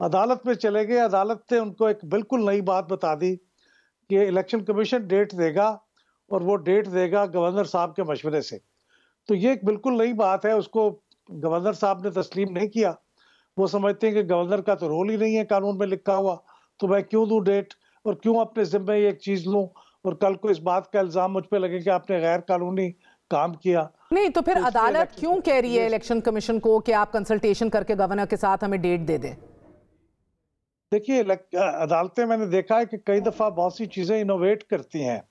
अदालत में चले गए। अदालत ने उनको एक बिल्कुल नई बात बता दी कि इलेक्शन कमीशन डेट देगा और वो डेट देगा गवर्नर साहब के मशवरे से। तो ये एक बिल्कुल नई बात है, उसको गवर्नर साहब ने तस्लीम नहीं किया। वो समझते हैं कि गवर्नर का तो रोल ही नहीं है कानून में लिखा हुआ, तो मैं क्यों दूं डेट और क्यों अपने जिम्मे एक चीज लूं और कल को इस बात का इल्जाम मुझ पे लगे कि आपने गैर कानूनी काम किया। नहीं तो फिर अदालत क्यों कह रही है इलेक्शन कमीशन को कि आप कंसल्टेशन करके गवर्नर के साथ हमें डेट दे दें? देखिए, अदालतें मैंने देखा है कि कई दफा बहुत सी चीजें इनोवेट करती हैं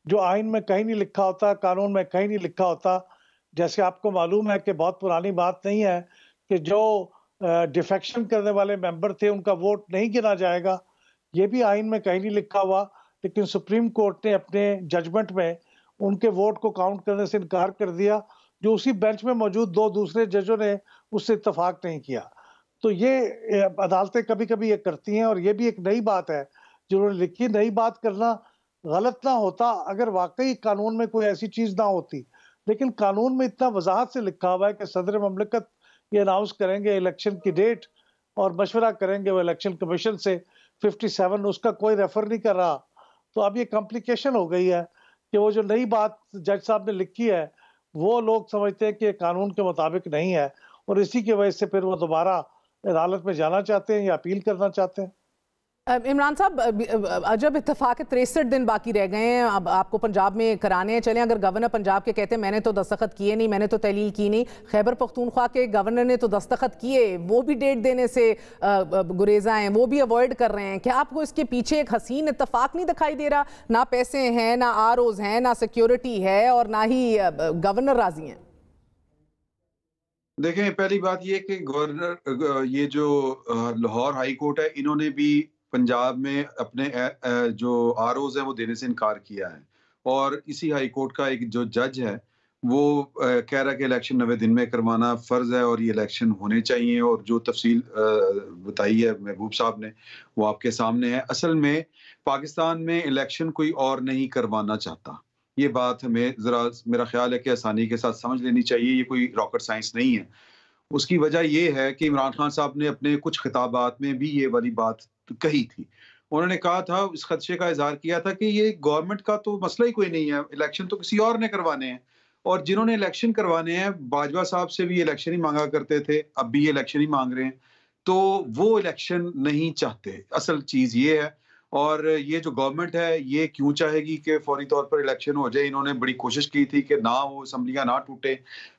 जो आइन में कहीं नहीं लिखा होता, कानून में कहीं नहीं लिखा होता। जैसे आपको मालूम है कि बहुत पुरानी बात नहीं है कि जो डिफेक्शन करने वाले मेंबर थे उनका वोट नहीं गिना जाएगा, ये भी आइन में कहीं नहीं लिखा हुआ, लेकिन सुप्रीम कोर्ट ने अपने जजमेंट में उनके वोट को काउंट करने से इनकार कर दिया, जो उसी बेंच में मौजूद 2 दूसरे जजों ने उससे इत्तेफाक नहीं किया। तो ये अदालतें कभी कभी ये करती हैं, और ये भी एक नई बात है जिन्होंने लिखी। नई बात करना गलत ना होता अगर वाकई कानून में कोई ऐसी चीज ना होती, लेकिन कानून में इतना वजाहत से लिखा हुआ है कि सदर ममलकत ये अनाउंस करेंगे इलेक्शन की डेट और मशवरा करेंगे वो इलेक्शन कमीशन से। 57 उसका कोई रेफर नहीं कर रहा। तो अब ये कॉम्प्लिकेशन हो गई है कि वो जो नई बात जज साहब ने लिखी है वो लोग समझते हैं कि कानून के मुताबिक नहीं है, और इसी की वजह से फिर वो दोबारा अदालत में जाना चाहते हैं या अपील करना चाहते हैं। इमरान साहब, अजब इत्तेफाक 63 दिन बाकी रह गए हैं, अब आपको पंजाब में कराने हैं। चलें, अगर गवर्नर पंजाब के कहते हैं मैंने तो दस्तखत किए नहीं, मैंने तो तहलील की नहीं, खैबर पख्तूनख्वा के गवर्नर ने तो दस्तखत किए, वो भी डेट देने से गुरेजा हैं, वो भी अवॉइड कर रहे हैं। क्या आपको इसके पीछे एक हसीन इत्तेफाक नहीं दिखाई दे रहा? ना पैसे हैं, ना आरओज हैं, ना सिक्योरिटी है, और ना ही गवर्नर राजी हैं। देखें, पहली बात ये कि गवर्नर, ये जो लाहौर हाई कोर्ट है, इन्होंने भी पंजाब में अपने जो आरओज हैं वो देने से इनकार किया है, और इसी हाई कोर्ट का एक जो जज है वो कह रहा है कि इलेक्शन 90 दिन में करवाना फ़र्ज़ है और ये इलेक्शन होने चाहिए। और जो तफसील बताई है महबूब साहब ने वो आपके सामने है। असल में पाकिस्तान में इलेक्शन कोई और नहीं करवाना चाहता। ये बात हमें ज़रा, मेरा ख्याल है कि आसानी के साथ समझ लेनी चाहिए, ये कोई रॉकेट साइंस नहीं है। उसकी वजह ये है कि इमरान खान साहब ने अपने कुछ खिताबात में भी ये वाली बात कही थी। उन्होंने कहा था, इस खदशे का इजहार किया था कि ये गवर्नमेंट का तो मसला ही कोई नहीं है, इलेक्शन तो किसी और ने करवाने हैं, और जिन्होंने इलेक्शन करवाने हैं, बाजवा साहब से भी इलेक्शन ही मांगा करते थे, अब भी ये इलेक्शन ही मांग रहे हैं, तो वो इलेक्शन नहीं चाहते। असल चीज़ ये है। और ये जो गवर्नमेंट है ये क्यों चाहेगी कि फौरी तौर पर इलेक्शन हो जाए? इन्होंने बड़ी कोशिश की थी कि ना वो असम्बलियाँ ना टूटे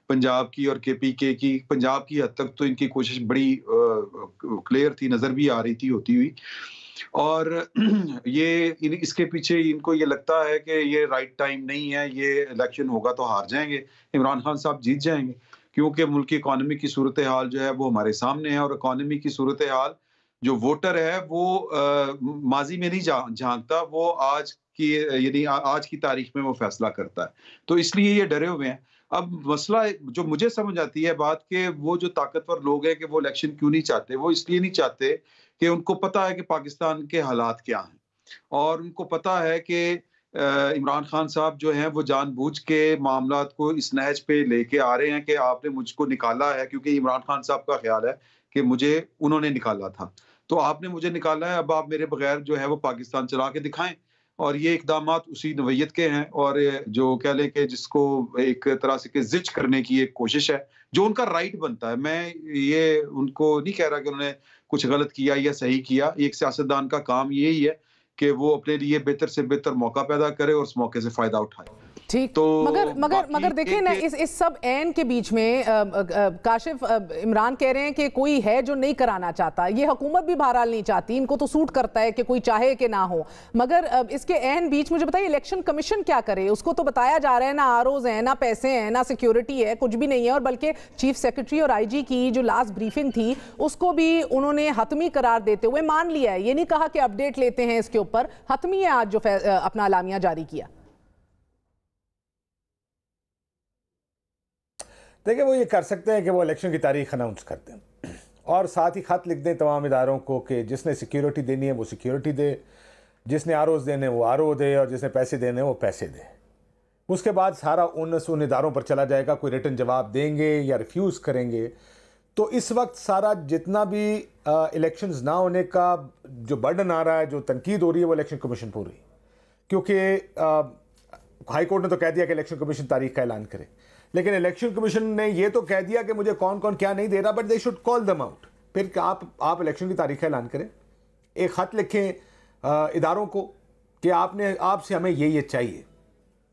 पंजाब की और KPK की। पंजाब की हद तक तो इनकी कोशिश बड़ी क्लियर थी, नज़र भी आ रही थी होती हुई। और ये इसके पीछे इनको ये लगता है कि ये राइट टाइम नहीं है, ये इलेक्शन होगा तो हार जाएंगे, इमरान खान साहब जीत जाएंगे, क्योंकि मुल्क की इकॉनमी की सूरत हाल जो है वो हमारे सामने है। और इकॉनमी की सूरत हाल जो वोटर है वो माजी में नहीं झांकता, वो आज की, यानी आज की तारीख में वो फैसला करता है। तो इसलिए ये डरे हुए हैं। अब मसला जो मुझे समझ आती है बात के, वो जो ताकतवर लोग हैं कि वो इलेक्शन क्यों नहीं चाहते, वो इसलिए नहीं चाहते कि उनको पता है कि पाकिस्तान के हालात क्या हैं, और उनको पता है कि इमरान खान साहब जो हैं वो जानबूझ के मामलात को इस नहज पे लेके आ रहे हैं कि आपने मुझको निकाला है, क्योंकि इमरान खान साहब का ख्याल है कि मुझे उन्होंने निकाला था, तो आपने मुझे निकाला है, अब आप मेरे बगैर जो है वो पाकिस्तान चला के दिखाएं। और ये इकदामात उसी नवैयत के हैं, और जो कह लें कि जिसको एक तरह से कि जिच करने की एक कोशिश है, जो उनका राइट बनता है। मैं ये उनको नहीं कह रहा कि उन्होंने कुछ गलत किया या सही किया। एक सियासतदान का काम यही है कि वो अपने लिए बेहतर से बेहतर मौका पैदा करे और उस मौके से फ़ायदा उठाए। ठीक, तो मगर देखिए ना, इस सब ऐन के बीच में काशिफ, इमरान कह रहे हैं कि कोई है जो नहीं कराना चाहता, ये हुकूमत भी बहरहाल नहीं चाहती, इनको तो सूट करता है कि कोई चाहे कि ना हो, मगर इसके ऐन बीच मुझे बताइए इलेक्शन कमीशन क्या करे? उसको तो बताया जा रहा है ना आरओज है, ना पैसे हैं, ना सिक्योरिटी है, कुछ भी नहीं है, और बल्कि चीफ सेक्रेटरी और आईजी की जो लास्ट ब्रीफिंग थी उसको भी उन्होंने हतमी करार देते हुए मान लिया है, ये नहीं कहा कि अपडेट लेते हैं इसके ऊपर, हतमी है आज जो अपना अलामिया जारी किया। देखिए, वो ये कर सकते हैं कि वो इलेक्शन की तारीख अनाउंस कर दें और साथ ही ख़त लिख दें तमाम इदारों को कि जिसने सिक्योरिटी देनी है वो सिक्योरिटी दे, जिसने आरओज देने वो आरओ दे, और जिसने पैसे देने वो पैसे दे। उसके बाद सारा उन इदारों पर चला जाएगा, कोई रिटन जवाब देंगे या रिफ्यूज़ करेंगे। तो इस वक्त सारा जितना भी इलेक्शंस ना होने का जो बर्डन आ रहा है, जो तनकीद हो रही है, वो इलेक्शन कमीशन पर हो रही है, क्योंकि हाई कोर्ट ने तो कह दिया कि इलेक्शन कमीशन तारीख का ऐलान करे, लेकिन इलेक्शन कमीशन ने ये तो कह दिया कि मुझे कौन कौन क्या नहीं दे रहा, but they should call them out. फिर आप इलेक्शन की तारीख का ऐलान करें, एक ख़त लिखें इदारों को कि आपसे हमें ये चाहिए,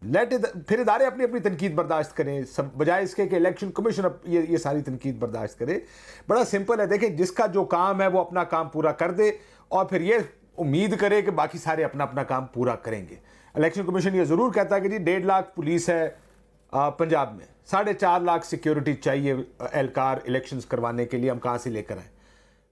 फिर इदारे अपनी अपनी तनकीद बर्दाश्त करें, सब बजाय इसके कि इलेक्शन कमीशन ये सारी तनकीद बर्दाश्त करे। बड़ा सिंपल है, देखें, जिसका जो काम है वो अपना काम पूरा कर दे और फिर ये उम्मीद करे कि बाकी सारे अपना अपना काम पूरा करेंगे। इलेक्शन कमीशन ये ज़रूर कहता है कि जी 1.5 लाख पुलिस है पंजाब में, 4.5 लाख सिक्योरिटी चाहिए एहलकार इलेक्शंस करवाने के लिए, हम कहाँ से लेकर आए?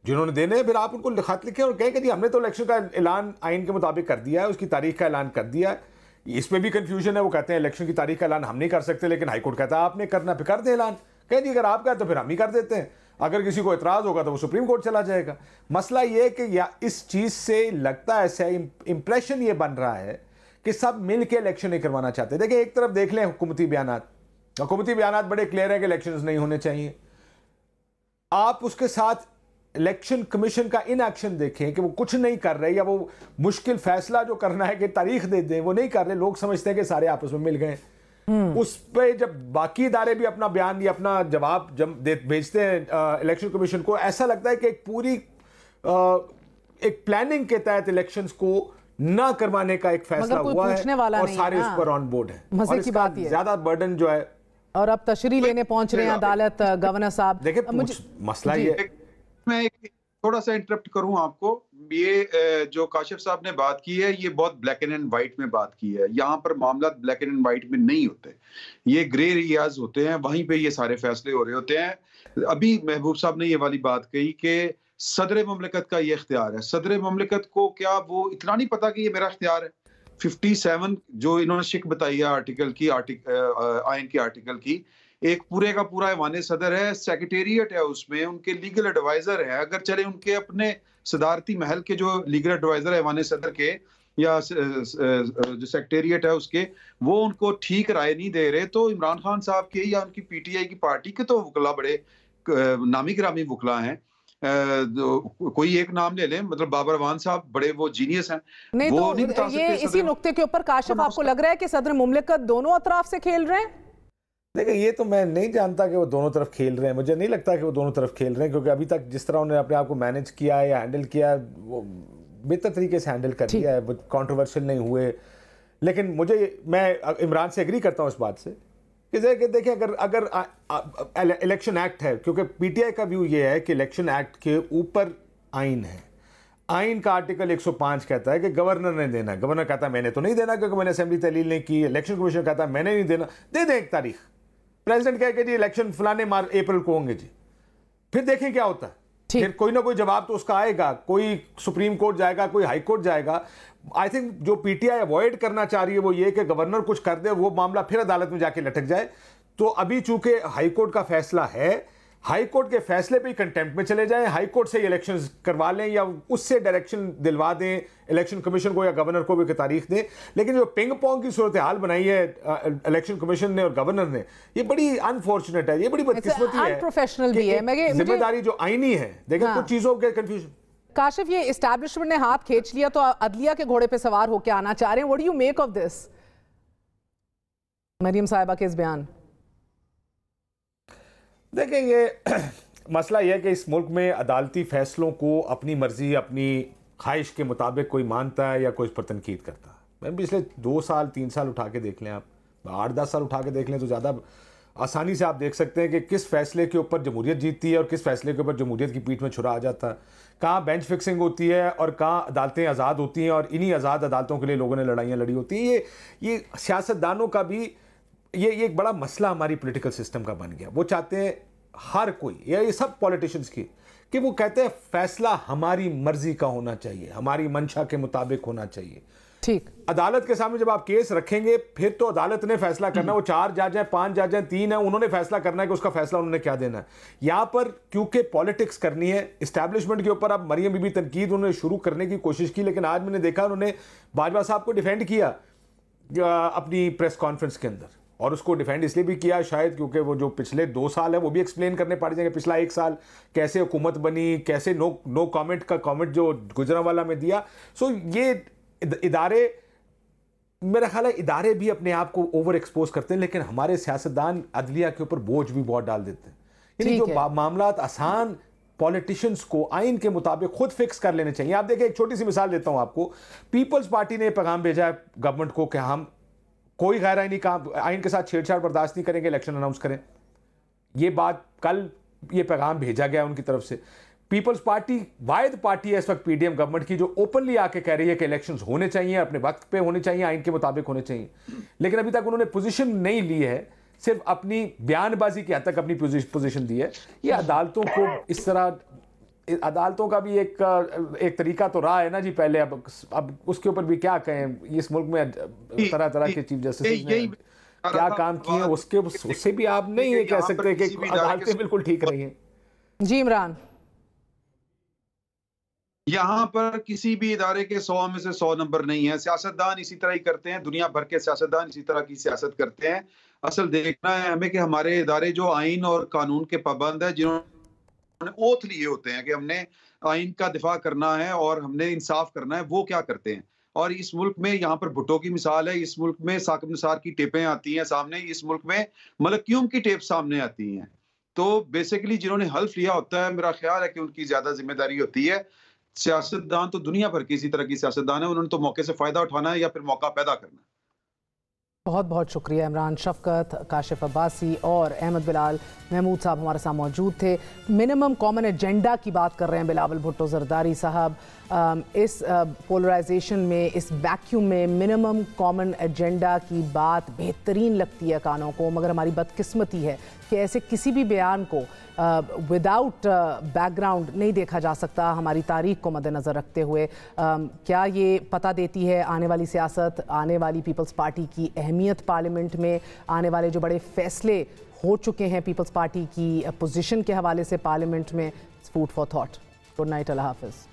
जिन्होंने देने हैं फिर आप उनको खत लिखें और कहें कि जी हमने तो इलेक्शन का ऐलान आइन के मुताबिक कर दिया है, उसकी तारीख का ऐलान कर दिया है। इस पर भी कन्फ्यूजन है, वो कहते हैं इलेक्शन की तारीख का ऐलान हम नहीं कर सकते, लेकिन हाईकोर्ट कहता है आपने करना, फिर कर दें ऐलान। कहें जी अगर आप कहते तो फिर हम ही कर देते हैं, अगर किसी को एतराज़ होगा तो वो सुप्रीम कोर्ट चला जाएगा। मसला ये है कि या इस चीज़ से लगता ऐसा है, इंप्रेशन ये बन रहा है कि सब मिल के इलेक्शन नहीं करवाना चाहते। देखिए, एक तरफ देख लें हुकूमती बयानात बड़े क्लियर है कि इलेक्शंस नहीं होने चाहिए, आप उसके साथ इलेक्शन कमीशन का इनएक्शन देखें कि वो कुछ नहीं कर रहे, या वो मुश्किल फैसला जो करना है कि तारीख दे दें वो नहीं कर रहे। लोग समझते हैं कि सारे आपस में मिल गए। उस पे जब बाकी इदारे भी अपना बयान या अपना जवाब भेजते हैं इलेक्शन कमीशन को, ऐसा लगता है कि एक पूरी एक प्लानिंग के तहत इलेक्शंस को ना करवाने का एक फैसला हुआ है और सारे उस पर ऑन बोर्ड है। मजे की बात है, ज्यादा बर्डन जो है, और अब तशरीह लेने पहुंच रहे हैं अदालत गवर्नर साहब। देखिए, मसला ये, मैं एक थोड़ा सा इंटरप्ट करूं आपको, ये जो काशिफ साहब ने बात की है ये बहुत ब्लैक एंड वाइट में बात की है। यहाँ पर मामला ब्लैक एंड वाइट में नहीं होते, ये ग्रे एरियाज होते हैं, वहीं पे ये सारे फैसले हो रहे होते हैं। अभी महबूब साहब ने ये वाली बात कही कि सदर ममलिकत का ये इख्तियार है। सदर ममलिकत को क्या वो इतना नहीं पता कि ये मेरा इख्तियार है? 57 जो इन्होंने शिक बताई है आर्टिकल की, आइन के आर्टिकल की, एक पूरे का पूरा ऐवान सदर है, सेक्रेटेरिएट है, उसमें उनके लीगल एडवाइजर है। अगर चले उनके अपने सदारती महल के जो लीगल एडवाइजर है ऐवान सदर के या जो सेक्रेटेरिएट है उसके, वो उनको ठीक राय नहीं दे रहे, तो इमरान खान साहब के या उनकी पीटीआई की पार्टी के तो वकला बड़े नामी गिरामी वकला हैं। कोई एक नाम ले लें, मतलब बाबर अवान साहब बड़े वो जीनियस हैं। नहीं वो तो नहीं बता ये इसी नुक्ते के ऊपर काशिफ आपको लग रहा है कि सदर मुमलिकत दोनों अतराफ से खेल रहे हैं? देखिए, ये तो मैं नहीं जानता कि वो दोनों तरफ खेल रहे हैं, मुझे नहीं लगता कि वो दोनों तरफ खेल रहे हैं, क्योंकि अभी तक जिस तरह उन्होंने अपने आप को मैनेज किया या हैंडल किया, वो बेहतर तरीके से हैंडल कर दिया है, कंट्रोवर्शियल नहीं हुए। लेकिन मैं इमरान से एग्री करता हूँ इस बात से कि देखिए, अगर इलेक्शन एक्ट है, क्योंकि पीटीआई का व्यू ये है कि इलेक्शन एक्ट के ऊपर आइन है। आइन का आर्टिकल 105 कहता है कि गवर्नर ने देना है। गवर्नर कहता है मैंने तो नहीं देना क्योंकि मैंने असेंबली तहलील नहीं की। इलेक्शन कमीशन कहता है मैंने नहीं देना, दे दें एक तारीख। प्रेसिडेंट कहे कि जी इलेक्शन फलाने अप्रैल को होंगे जी, फिर देखें क्या होता है। फिर कोई ना कोई जवाब तो उसका आएगा, कोई सुप्रीम कोर्ट जाएगा, कोई हाई कोर्ट जाएगा। आई थिंक जो पीटीआई अवॉइड करना चाह रही है वो ये कि गवर्नर कुछ कर दे, वो मामला फिर अदालत में जाके लटक जाए। तो अभी चूंकि हाई कोर्ट का फैसला है, हाई कोर्ट के फैसले पे ही कंटेम्प्ट में चले जाएं, हाई कोर्ट से इलेक्शंस करवा लें या उससे डायरेक्शन दिलवा दें इलेक्शन कमीशन को या गवर्नर को भी की तारीख दें। लेकिन जो पिंग पोंग की सूरत हाल बनाई है इलेक्शन कमीशन ने और गवर्नर ने, ये बड़ी अनफॉर्चुनेट है, ये बड़ी बदकिस्मती है, अनप्रोफेशनल भी है। जिम्मेदारी जो आईनी है, देखिए कुछ चीजों के कंफ्यूजन। काशिफ, ये एस्टैब्लिशमेंट ने हाथ खींच लिया तो अदलिया के घोड़े पे सवार होकर आना चाह रहे हैं। What do you make of this? Mariam साहिबा के इस बयान। देखिए, ये मसला यह है कि इस मुल्क में अदालती फैसलों को अपनी मर्जी, अपनी ख्वाहिश के मुताबिक कोई मानता है या कोई इस पर तनकीद करता है। मैं पिछले 2 साल 3 साल उठा के देख लें आप, 8-10 साल उठा के देख लें तो ज़्यादा आसानी से आप देख सकते हैं कि किस फैसले के ऊपर जमहूरियत जीतती है और किस फैसले के ऊपर जमहूरियत की पीठ में छुरा आ जाता है, कहाँ बेंच फिक्सिंग होती है और कहाँ अदालतें आज़ाद होती हैं और इन्हीं आज़ाद अदालतों के लिए लोगों ने लड़ाइयाँ लड़ी होती हैं। ये सियासतदानों का भी ये एक बड़ा मसला हमारी पॉलिटिकल सिस्टम का बन गया। वो चाहते हैं हर कोई, ये सब पॉलिटिशियंस की, कि वो कहते हैं फैसला हमारी मर्जी का होना चाहिए, हमारी मंशा के मुताबिक होना चाहिए। ठीक, अदालत के सामने जब आप केस रखेंगे फिर तो अदालत ने फैसला करना, वो 4 जज हैं, 5 जज हैं, 3 हैं, उन्होंने फैसला करना है कि उसका फैसला उन्होंने क्या देना है। यहाँ पर क्योंकि पॉलिटिक्स करनी है इस्टेब्लिशमेंट के ऊपर, अब मरियम बीबी तनकीद उन्होंने शुरू करने की कोशिश की, लेकिन आज मैंने देखा उन्होंने बाजवा साहब को डिफेंड किया अपनी प्रेस कॉन्फ्रेंस के अंदर, और उसको डिफेंड इसलिए भी किया शायद क्योंकि वो जो पिछले 2 साल है वो भी एक्सप्लेन करने पड़ जाएंगे। पिछला 1 साल कैसे हुकूमत बनी, कैसे नो कमेंट का कमेंट जो गुजरांवाला में दिया। सो ये इदारे, मेरा ख्याल है इदारे भी अपने आप को ओवर एक्सपोज करते हैं, लेकिन हमारे सियासतदान अदलिया के ऊपर बोझ भी बहुत डाल देते हैं। यानी जो मामला आसान पॉलिटिशियंस को आइन के मुताबिक खुद फिक्स कर लेने चाहिए। आप देखिए, एक छोटी सी मिसाल देता हूं आपको। पीपल्स पार्टी ने पैगाम भेजा है गवर्नमेंट को कि हम कोई गैर आइनी काम, आइन के साथ छेड़छाड़ बर्दाश्त नहीं करेंगे, इलेक्शन अनाउंस करें। ये बात कल ये पैगाम भेजा गया उनकी तरफ से। पीपल्स पार्टी वाहिद पार्टी है इस वक्त पीडीएम गवर्नमेंट की जो ओपनली आके कह रही है कि इलेक्शंस होने चाहिए, अपने वक्त पे होने चाहिए, आइन के मुताबिक होने चाहिए, लेकिन अभी तक उन्होंने पोजीशन नहीं ली है, सिर्फ अपनी बयानबाजी की हद तक अपनी पोजीशन दी है। ये अदालतों को इस तरह, अदालतों का भी एक तरीका तो रहा है ना जी पहले, अब उसके ऊपर भी क्या कहें। इस मुल्क में तरह तरह के चीफ जस्टिस ने क्या काम किए, उससे भी आप नहीं ये कह सकते कि अदालतें बिल्कुल ठीक रही हैं। जी इमरान, यहाँ पर किसी भी इदारे के 100 में से 100 नंबर नहीं है। सियासतदान इसी तरह ही करते हैं, दुनिया भर के सियासतदान इसी तरह की सियासत करते हैं। असल देखना है हमें कि हमारे इदारे जो आइन और कानून के पाबंद है, जिन्होंने ओथ लिए होते हैं कि हमने आइन का दिफा करना है और हमने इंसाफ करना है, वो क्या करते हैं। और इस मुल्क में यहाँ पर भुट्टो की मिसाल है, इस मुल्क में साकिब निसार की टेपें आती हैं सामने, इस मुल्क में मलिक क्यूम की टेप सामने आती हैं। तो बेसिकली जिन्होंने हल्फ लिया होता है, मेरा ख्याल है कि उनकी ज्यादा जिम्मेदारी होती है। सियासतदान तो दुनिया भर की इसी तरह की सियासतदान है, उन्होंने तो मौके से फायदा उठाना है या फिर मौका पैदा करना है। बहुत बहुत शुक्रिया इमरान, शफकत, काशिफ अब्बासी और अहमद बिलाल महमूद साहब हमारे साथ मौजूद थे। मिनिमम कॉमन एजेंडा की बात कर रहे हैं बिलावल भुट्टो जरदारी साहब। इस पोलराइजेशन में, इस वैक्यूम में मिनिमम कॉमन एजेंडा की बात बेहतरीन लगती है कानों को, मगर हमारी बदकिस्मती है कि ऐसे किसी भी बयान को विदाउट बैकग्राउंड नहीं देखा जा सकता। हमारी तारीख को मद्देनज़र रखते हुए क्या ये पता देती है आने वाली सियासत, आने वाली पीपल्स पार्टी की अहमियत पार्लियामेंट में, आने वाले जो बड़े फैसले हो चुके हैं पीपल्स पार्टी की पोजीशन के हवाले से पार्लियामेंट में। Food for thought. Good night, अल्लाह हाफिज़।